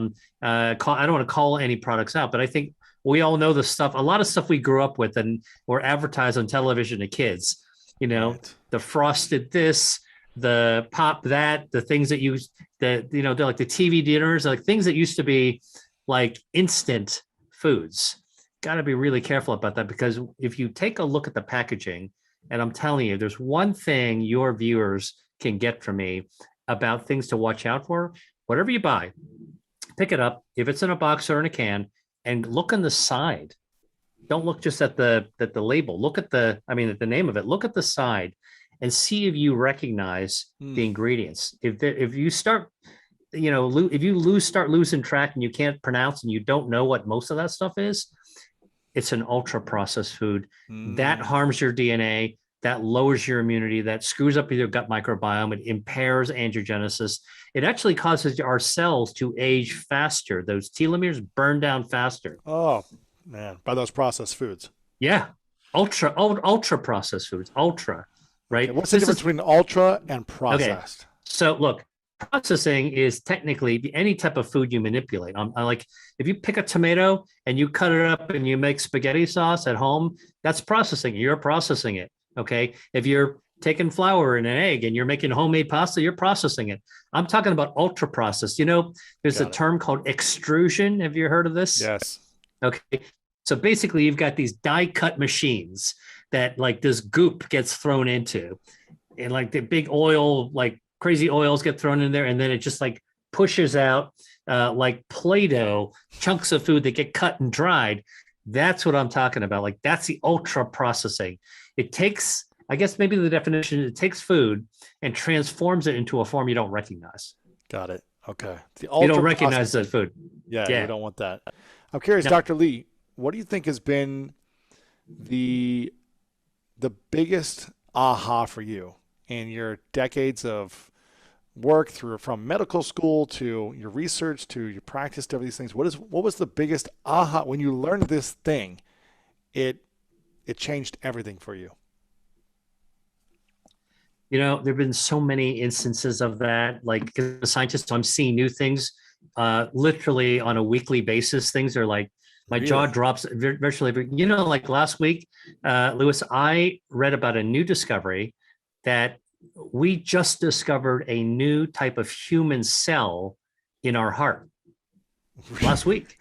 don't want to call any products out, but I think we all know the stuff, a lot of stuff we grew up with and were advertised on television to kids, right. The frosted this, the pop that, the things that use they're like the TV dinners, like things that used to be like instant foods. Got to be really careful about that, because if you take a look at the packaging, and I'm telling you, there's one thing your viewers can get from me about things to watch out for. Whatever you buy, pick it up, if it's in a box or in a can, and look on the side. Don't look just at the label. Look at the name of it. Look at the side and see if you recognize the ingredients. If you start, start losing track and you can't pronounce and you don't know what most of that stuff is, it's an ultra processed food that harms your DNA. That lowers your immunity, that screws up your gut microbiome, it impairs angiogenesis. It actually causes our cells to age faster. Those telomeres burn down faster. Oh, man, by those processed foods. Yeah, ultra processed foods, right? Okay, what's the difference between ultra and processed? Okay. So look, processing is technically any type of food you manipulate. Like if you pick a tomato and you cut it up and you make spaghetti sauce at home, that's processing. You're processing it. Okay. If you're taking flour and an egg and you're making homemade pasta, you're processing it. I'm talking about ultra processed. There's a term called extrusion. Have you heard of this? Yes. Okay. So basically you've got these die cut machines that like this goop gets thrown into, and like the big oil, like crazy oils get thrown in there. And then it just like pushes out like Play-Doh chunks of food that get cut and dried. That's what I'm talking about. Like that's the ultra processing. It takes, I guess maybe the definition, it takes food and transforms it into a form you don't recognize. Got it. Okay. You don't recognize that food. Yeah, you don't want that. I'm curious, Dr. Lee, what do you think has been the biggest aha for you in your decades of work through from medical school to your research to your practice to these things, what was the biggest aha when you learned this thing? It changed everything for you. You know, there have been so many instances of that. Like as a scientist, I'm seeing new things literally on a weekly basis. Things are like my jaw Really? drops virtually every, you know, like last week, Lewis, I read about a new discovery that we just discovered a new type of human cell in our heart last week.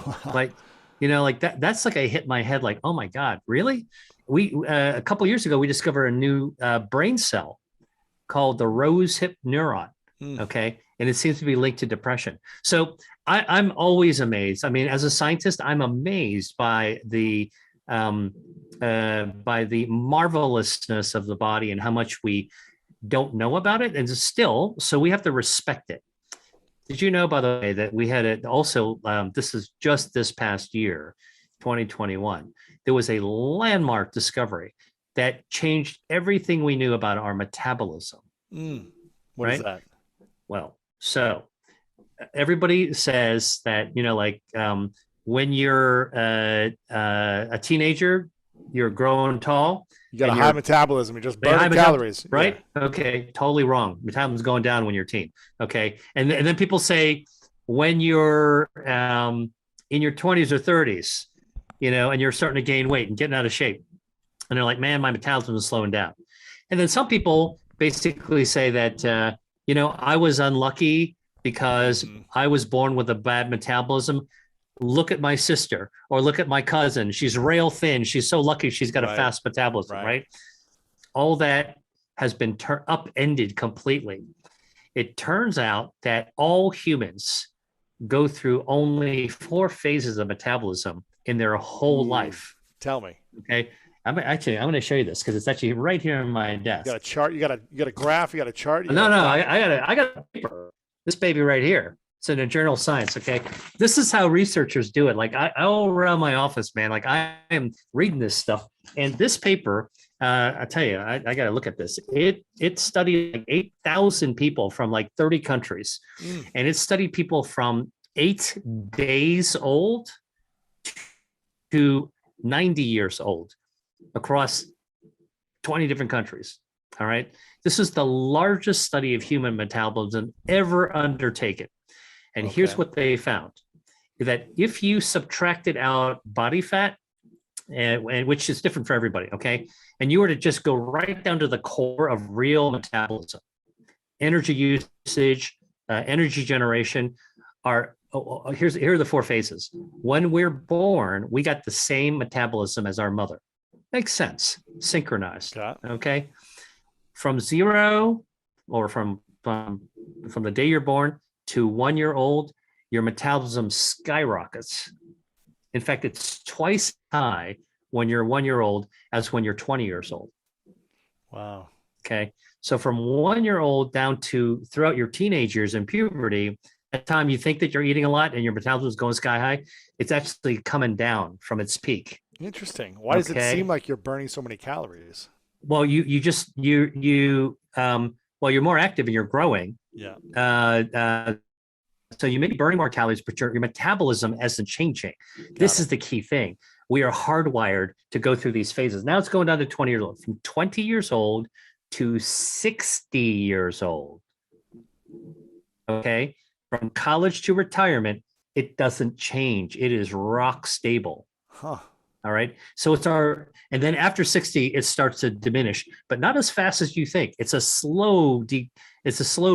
Wow. Like, you know, like that's like I hit my head like, oh my God, really? We a couple years ago we discovered a new brain cell called the rose hip neuron. Mm. Okay, and it seems to be linked to depression. So I'm always amazed. I mean, as a scientist, I'm amazed by the marvelousness of the body and how much we don't know about it, and still, so we have to respect it. Did you know, by the way, that we had it also? This is just this past year, 2021. There was a landmark discovery that changed everything we knew about our metabolism. Mm. What is Right? that? Well, so everybody says that, you know, like when you're a teenager, you're growing tall. You got a and high you're metabolism. You're just high burning metab- calories. right? Okay, totally wrong. Metabolism's going down when you're a teen. Okay, and then people say when you're in your 20s or 30s, you know, and you're starting to gain weight and getting out of shape, and they're like, man, my metabolism is slowing down. And then some people basically say that you know, I was unlucky because Mhm. I was born with a bad metabolism. Look at my sister or look at my cousin. She's rail thin. She's so lucky she's got a Right. fast metabolism, Right. right? All that has been upended completely. It turns out that all humans go through only 4 phases of metabolism in their whole Ooh. life. Tell me. Okay. I'm going to show you this because it's actually right here on my You desk. got a chart. You got a graph. You got a chart. No, I got a paper. This baby right here. It's in a journal of science. Okay. This is how researchers do it. Like I all around my office, man. Like I am reading this stuff. And this paper, I tell you, I got to look at this. It studied like 8,000 people from like 30 countries. Mm. And it studied people from 8 days old to 90 years old across 20 different countries. All right. This is the largest study of human metabolism ever undertaken. And here's Okay. what they found, that if you subtracted out body fat, and which is different for everybody, okay, and you were to just go right down to the core of real metabolism, energy usage, energy generation, here are the 4 phases. When we're born, we got the same metabolism as our mother. Makes sense, synchronized. Got it. Okay, from zero or from the day you're born to 1 year old, your metabolism skyrockets. In fact, it's twice high when you're 1 year old as when you're 20 years old. Wow. Okay, so from 1 year old down to throughout your teenage years and puberty, at the time you think that you're eating a lot and your metabolism is going sky high, it's actually coming down from its peak. Interesting. Why does it Okay. seem like you're burning so many calories? Well, well, you're more active and you're growing. Yeah. So you may be burning more calories, but your metabolism isn't changing. This is the key thing. We are hardwired to go through these phases. Now it's going down to 20 years old, from 20 years old to 60 years old. Okay. From college to retirement, it doesn't change. It is rock stable. Huh. All right. So and then after 60, it starts to diminish, but not as fast as you think. It's a slow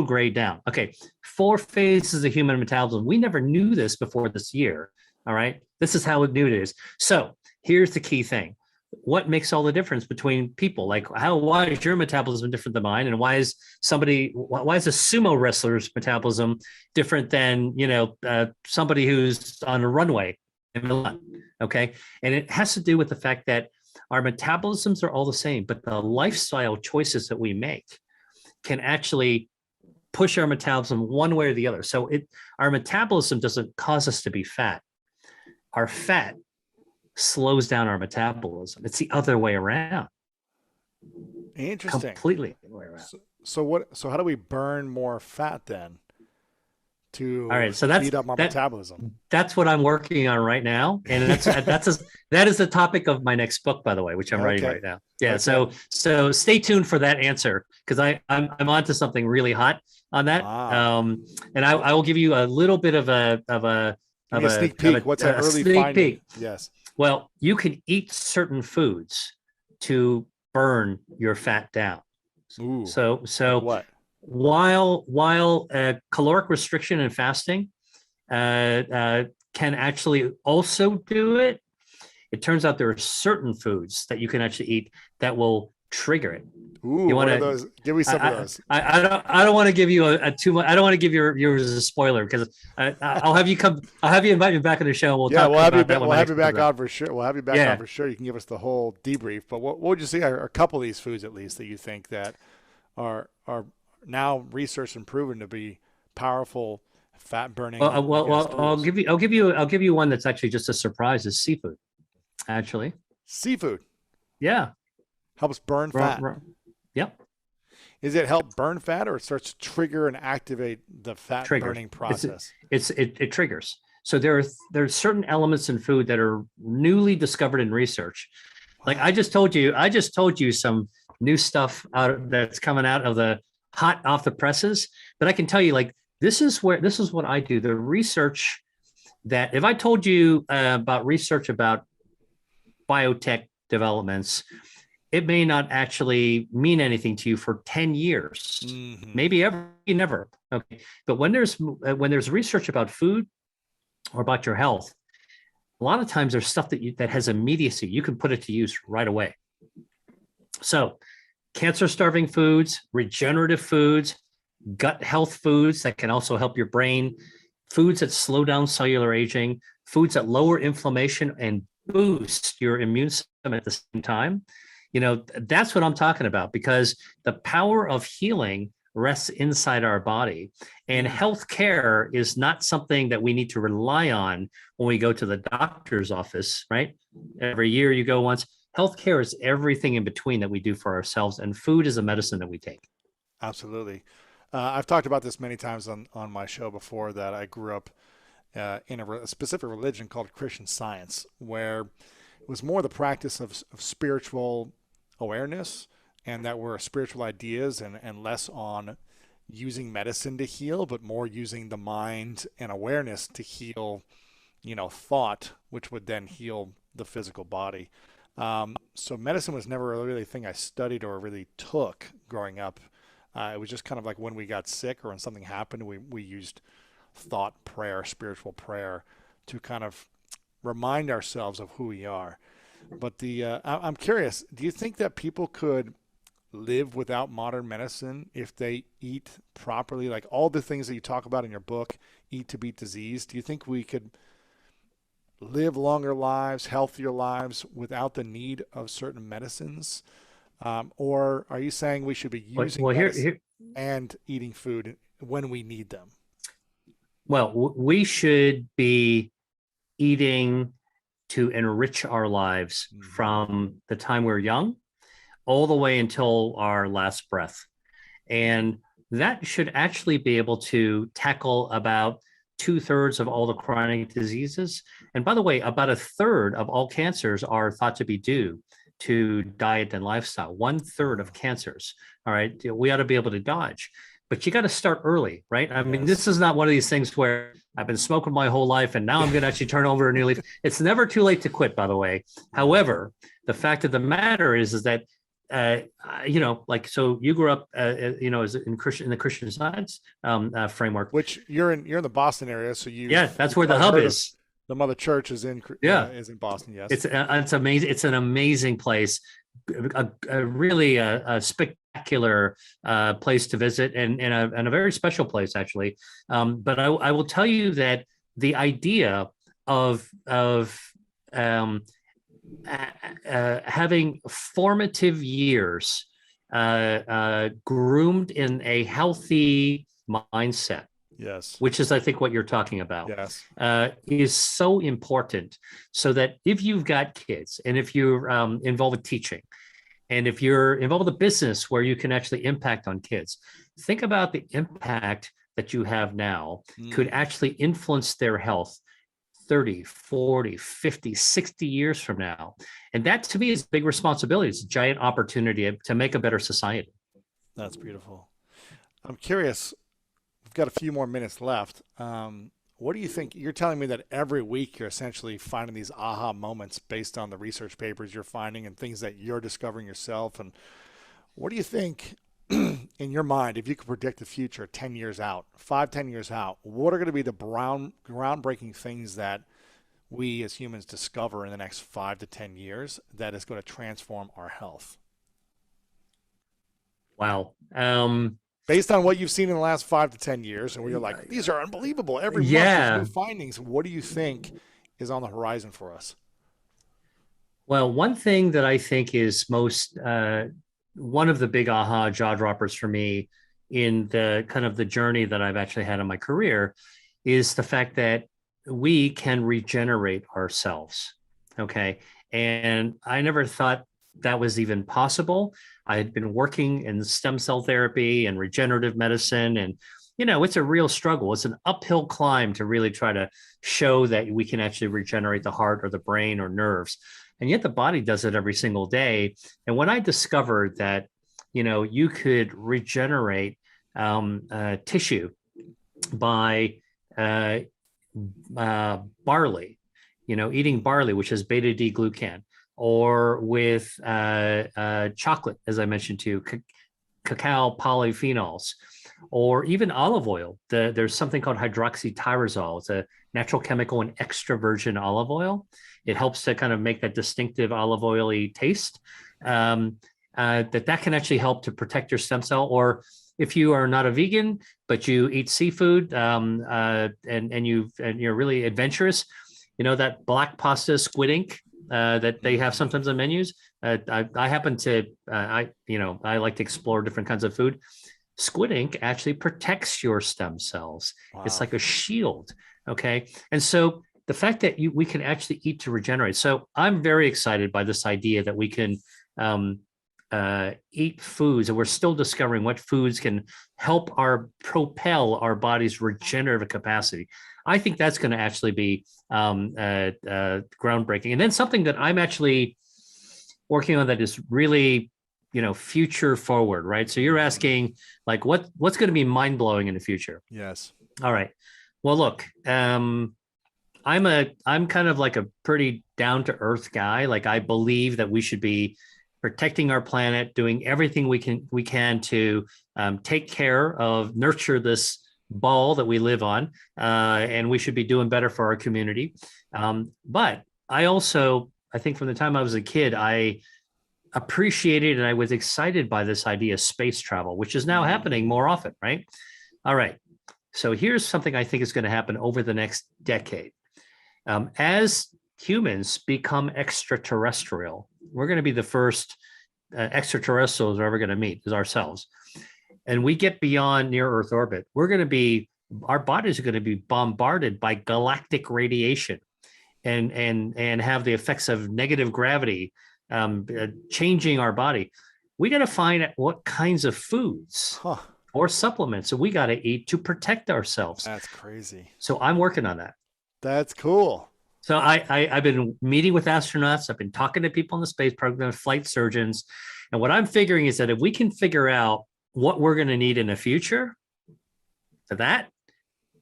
grade down. Okay. 4 phases of human metabolism. We never knew this before this year. All right. This is how new it is. So here's the key thing. What makes all the difference between people? Like why is your metabolism different than mine? And why is a sumo wrestler's metabolism different than, somebody who's on a runway in Milan? Okay. And it has to do with the fact that our metabolisms are all the same, but the lifestyle choices that we make can actually push our metabolism one way or the other. So our metabolism doesn't cause us to be fat. Our fat slows down our metabolism. It's the other way around. Interesting. Completely the other way around. So how do we burn more fat then All to right, so speed up our metabolism? that's what I'm working on right now, and that is the topic of my next book, by the way, which I'm writing Okay. right now. Yeah, Okay. so stay tuned for that answer because I'm onto something really hot on that. Ah. And I will give you a little bit of a Give me a sneak peek. What's that early sneak finding? peek. Yes. Well, you can eat certain foods to burn your fat down. Ooh. So What? while caloric restriction and fasting can actually also do it, it turns out there are certain foods that you can actually eat that will trigger it. Ooh, You what want are those? Give me some of those. I don't want to give you a too much. I don't want to give your viewers a spoiler because I'll have you invite me back on the show. And Yeah, talk we'll have you about that back. when We'll my have you next back program. on for sure. We'll have you back Yeah. on for sure. You can give us the whole debrief. But what would you say are a couple of these foods at least that you think that are now researched and proven to be powerful fat burning? I'll give you one that's actually just a surprise. Is seafood, actually. Seafood Yeah. helps burn fat. Yep. Is it help burn fat, or it starts to trigger and activate the fat Triggers. burning process? It triggers. So there's certain elements in food that are newly discovered in research. Like I just told you some new stuff that's coming out of the hot off the presses. But I can tell you, like this is what I do. The research that if I told you about research about biotech developments, it may not actually mean anything to you for 10 years, maybe never. Okay. But when there's research about food or about your health, a lot of times there's stuff that has immediacy. You can put it to use right away. So cancer-starving foods, regenerative foods, gut health foods that can also help your brain, foods that slow down cellular aging, foods that lower inflammation and boost your immune system at the same time. That's what I'm talking about, because the power of healing rests inside our body, and healthcare is not something that we need to rely on when we go to the doctor's office, right? Every year you go once. Healthcare is everything in between that we do for ourselves, and food is a medicine that we take. Absolutely. I've talked about this many times on my show before, that I grew up in a specific religion called Christian Science, where it was more the practice of spiritual awareness, and that were spiritual ideas, and less on using medicine to heal, but more using the mind and awareness to heal, thought, which would then heal the physical body. So medicine was never really a thing I studied or really took growing up. It was just kind of like when we got sick or when something happened, we used thought, prayer, spiritual prayer to kind of remind ourselves of who we are. But I'm curious, do you think that people could live without modern medicine if they eat properly? Like all the things that you talk about in your book, Eat to Beat Disease, do you think we could live longer lives, healthier lives without the need of certain medicines? Or are you saying we should be using medicine and eating food when we need them? Well, we should be eating to enrich our lives from the time we're young all the way until our last breath. And that should actually be able to tackle about 2/3 of all the chronic diseases. And by the way, about 1/3 of all cancers are thought to be due to diet and lifestyle. 1/3 of cancers. All right. We ought to be able to dodge. But you got to start early, right? I mean, this is not one of these things where I've been smoking my whole life and now I'm going to actually turn over a new leaf. It's never too late to quit, by the way. However, the fact of the matter is that, so you grew up, as in the Christian Science framework, which you're in the Boston area, so that's where the hub is. The Mother Church is in Boston. Yes, it's amazing. It's an amazing place, a really spectacular place to visit, and a very special place actually. But I will tell you that the idea of having formative years groomed in a healthy mindset, yes, which is I think what you're talking about, yes, is so important, so that if you've got kids and if you're involved with teaching, And if you're involved with a business where you can actually impact on kids, think about the impact that you have now could actually influence their health 30, 40, 50, 60 years from now. And that to me is a big responsibility. It's a giant opportunity to make a better society. That's beautiful. I'm curious, we've got a few more minutes left. What do you think? You're telling me that every week you're essentially finding these aha moments based on the research papers you're finding and things that you're discovering yourself. And what do you think in your mind, if you could predict the future 10 years out, 5, 10 years out, what are going to be the groundbreaking things that we as humans discover in the next 5 to 10 years that is going to transform our health? Wow. Based on what you've seen in the last 5 to 10 years, and where you're like, these are unbelievable. Every month there's new findings. What do you think is on the horizon for us? Well, one thing that I think is one of the big aha jaw droppers for me in the kind of the journey that I've actually had in my career is the fact that we can regenerate ourselves. Okay. And I never thought that was even possible. I had been working in stem cell therapy and regenerative medicine. And, it's a real struggle. It's an uphill climb to really try to show that we can actually regenerate the heart or the brain or nerves. And yet the body does it every single day. And when I discovered that, you could regenerate tissue by barley, eating barley, which has beta D glucan, or with chocolate, as I mentioned to you, cacao polyphenols, or even olive oil. There's something called hydroxytyrosol. It's a natural chemical in extra virgin olive oil. It helps to kind of make that distinctive olive oily taste. That can actually help to protect your stem cell. Or if you are not a vegan, but you eat seafood and you're really adventurous, that black pasta squid ink that they have sometimes on menus. I happen to, I like to explore different kinds of food. Squid ink actually protects your stem cells. Wow. It's like a shield. Okay. And so the fact that we can actually eat to regenerate. So I'm very excited by this idea that we can eat foods, and we're still discovering what foods can help propel our body's regenerative capacity. I think that's going to actually be groundbreaking. And then something that I'm actually working on that is really, future forward, right? So you're asking like, what's going to be mind blowing in the future? Yes. All right. Well, look, I'm kind of like a pretty down to earth guy. Like I believe that we should be protecting our planet, doing everything we can to take care of, nurture this ball that we live on, and we should be doing better for our community. But I think from the time I was a kid, I appreciated and I was excited by this idea of space travel, which is now happening more often, right? All right. So here's something I think is going to happen over the next decade. As humans become extraterrestrial, we're going to be the first extraterrestrials we're ever going to meet is ourselves. And we get beyond near Earth orbit, our bodies are going to be bombarded by galactic radiation and have the effects of negative gravity changing our body. We got to find out what kinds of foods or supplements that we got to eat to protect ourselves. That's crazy. So I'm working on that. That's cool. So I've been meeting with astronauts. I've been talking to people in the space program, flight surgeons. And what I'm figuring is that if we can figure out what we're going to need in the future for that,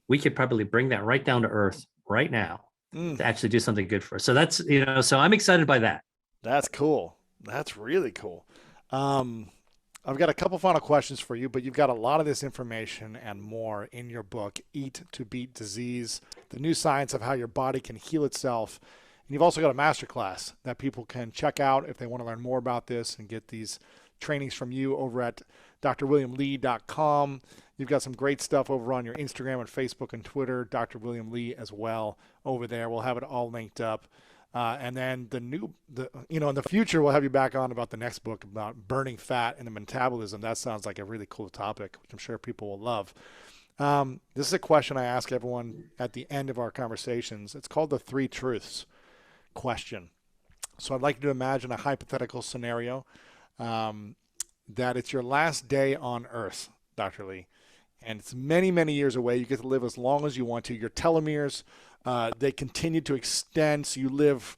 we could probably bring that right down to Earth right now to actually do something good for us. So that's, so I'm excited by that. That's cool. That's really cool. I've got a couple final questions for you, but you've got a lot of this information and more in your book, Eat to Beat Disease, the new science of how your body can heal itself. And you've also got a masterclass that people can check out if they want to learn more about this and get these trainings from you over at drwilliamlee.com. You've got some great stuff over on your Instagram and Facebook and Twitter, Dr. William Lee as well over there. We'll have it all linked up. And then in the future, we'll have you back on about the next book about burning fat and the metabolism. That sounds like a really cool topic, which I'm sure people will love. This is a question I ask everyone at the end of our conversations. It's called the 3 truths question. So I'd like you to imagine a hypothetical scenario. that it's your last day on Earth, Dr. Lee, and it's many, many years away. You get to live as long as you want to. Your telomeres, they continue to extend, so you live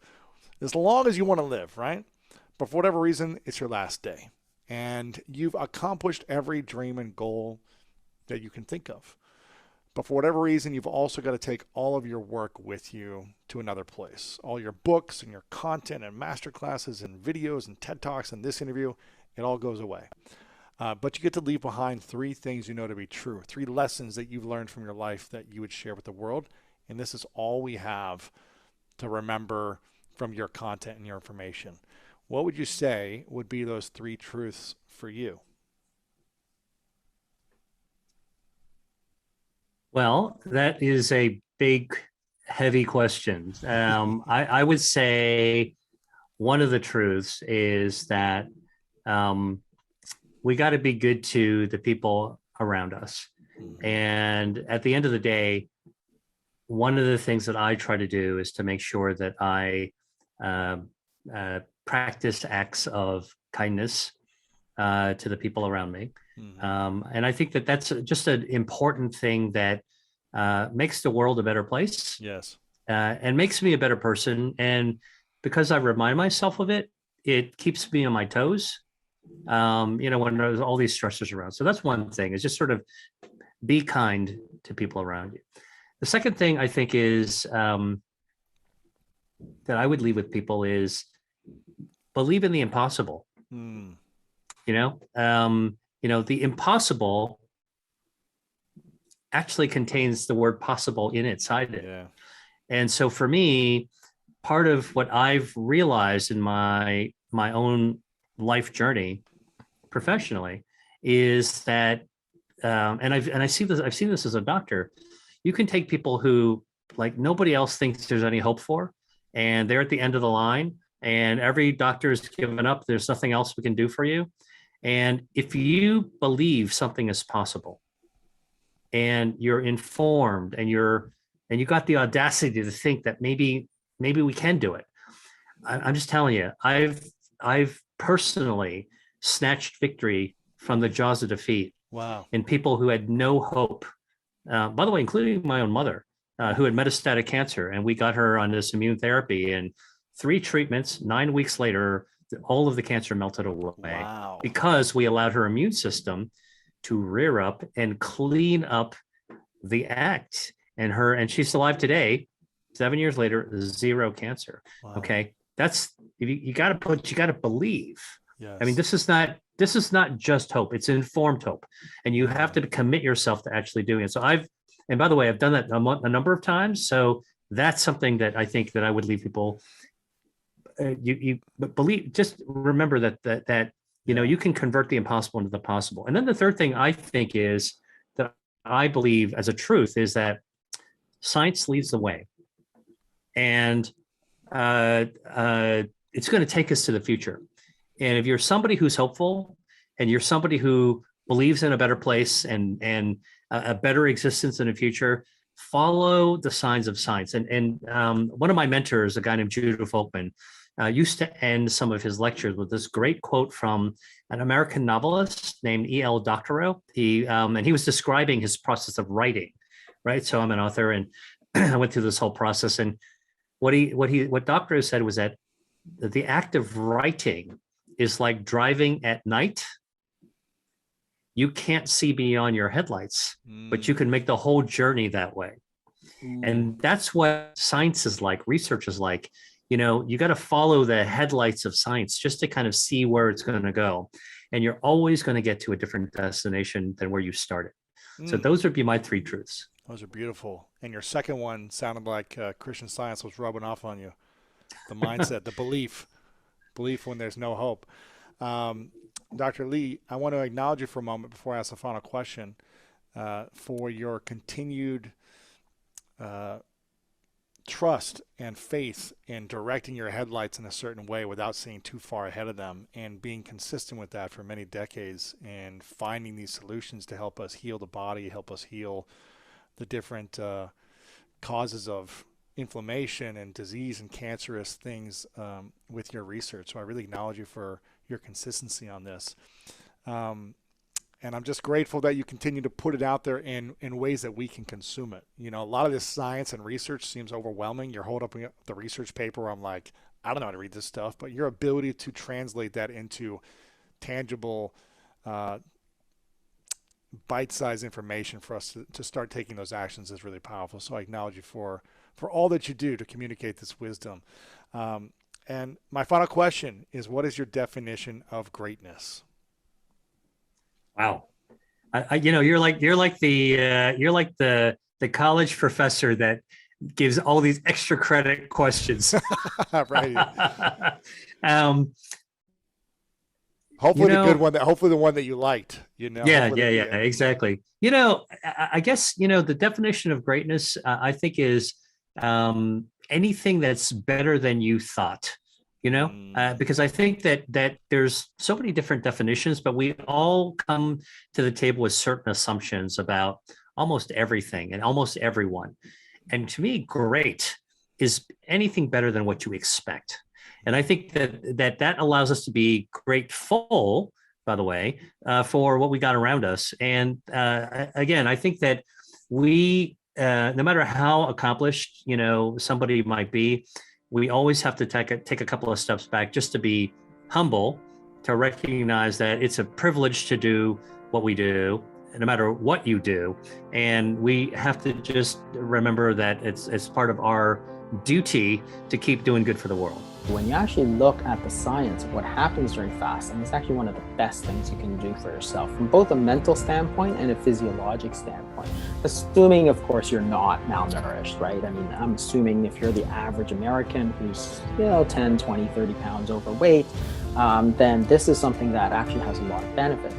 as long as you want to live, right? But for whatever reason, it's your last day. And you've accomplished every dream and goal that you can think of. But for whatever reason, you've also got to take all of your work with you to another place. All your books and your content and master classes and videos and TED Talks and this interview, it all goes away. But you get to leave behind 3 things you know to be true, 3 lessons that you've learned from your life that you would share with the world. And this is all we have to remember from your content and your information. What would you say would be those 3 truths for you? Well, that is a big, heavy question. I would say one of the truths is that we got to be good to the people around us. And at the end of the day, one of the things that I try to do is to make sure that I practice acts of kindness to the people around me. And I think that that's just an important thing that makes the world a better place. Yes. And makes me a better person. And because I remind myself of it, it keeps me on my toes, when there's all these stressors around. So that's one thing, is just sort of be kind to people around you. The second thing I think is that I would leave with people is believe in the impossible. The impossible actually contains the word possible inside it. Yeah. And so for me, part of what I've realized in my own life journey professionally is that, I've seen this as a doctor. You can take people who like nobody else thinks there's any hope for, and they're at the end of the line, and every doctor has given up. There's nothing else we can do for you. And if you believe something is possible, and you're informed, and you got the audacity to think that maybe we can do it. I'm just telling you, I've personally snatched victory from the jaws of defeat. Wow. In people who had no hope. By the way, including my own mother, who had metastatic cancer, and we got her on this immune therapy, and 3 treatments, 9 weeks later, all of the cancer melted away. Wow. Because we allowed her immune system to rear up and clean up the act. And she's alive today, 7 years later, 0 cancer. Wow. Okay. That's, you got to believe. Yes. I mean, this is not just hope. It's informed hope. And you have to commit yourself to actually doing it. So and by the way, I've done that a number of times. So that's something that I think that I would leave people. You believe, just remember that you can convert the impossible into the possible. And then the third thing I think is that I believe as a truth is that science leads the way. And it's going to take us to the future. And if you're somebody who's hopeful, and you're somebody who believes in a better place and a better existence in the future, follow the signs of science. And one of my mentors, a guy named Judah Folkman, used to end some of his lectures with this great quote from an American novelist named E.L. Doctorow. He was describing his process of writing, right? So I'm an author, and I went through this whole process. And what Doctorow said was that the act of writing is like driving at night. You can't see beyond your headlights, but you can make the whole journey that way. And that's what science is like, research is like. You got to follow the headlights of science just to kind of see where it's going to go. And you're always going to get to a different destination than where you started. So those would be my 3 truths. Those are beautiful. And your second one sounded like Christian Science was rubbing off on you. The mindset, the belief when there's no hope. Dr. Lee, I want to acknowledge you for a moment before I ask the final question for your continued trust and faith in directing your headlights in a certain way without seeing too far ahead of them, and being consistent with that for many decades, and finding these solutions to help us heal the body, help us heal the different causes of inflammation and disease and cancerous things with your research. So I really acknowledge you for your consistency on this. And I'm just grateful that you continue to put it out there in ways that we can consume it. You know, a lot of this science and research seems overwhelming. You're holding up the research paper where I'm like, I don't know how to read this stuff, but your ability to translate that into tangible, bite-sized information for us to start taking those actions is really powerful. So I acknowledge you for all that you do to communicate this wisdom. And my final question is, what is your definition of greatness? Wow. You're like the college professor that gives all these extra credit questions. Right. Hopefully the good one hopefully the one that you liked, Yeah, exactly. I guess, the definition of greatness, I think is anything that's better than you thought. Because I think that there's so many different definitions, but we all come to the table with certain assumptions about almost everything and almost everyone. And to me, great is anything better than what you expect. And I think that allows us to be grateful, by the way, for what we got around us. And again, I think that we, no matter how accomplished, somebody might be, we always have to take a couple of steps back just to be humble, to recognize that it's a privilege to do what we do, no matter what you do. And we have to just remember that it's part of our duty to keep doing good for the world. When you actually look at the science of what happens during fasting, it's actually one of the best things you can do for yourself from both a mental standpoint and a physiologic standpoint. Assuming, of course, you're not malnourished, right? I mean, I'm assuming if you're the average American who's, 10, 20, 30 pounds overweight, then this is something that actually has a lot of benefit.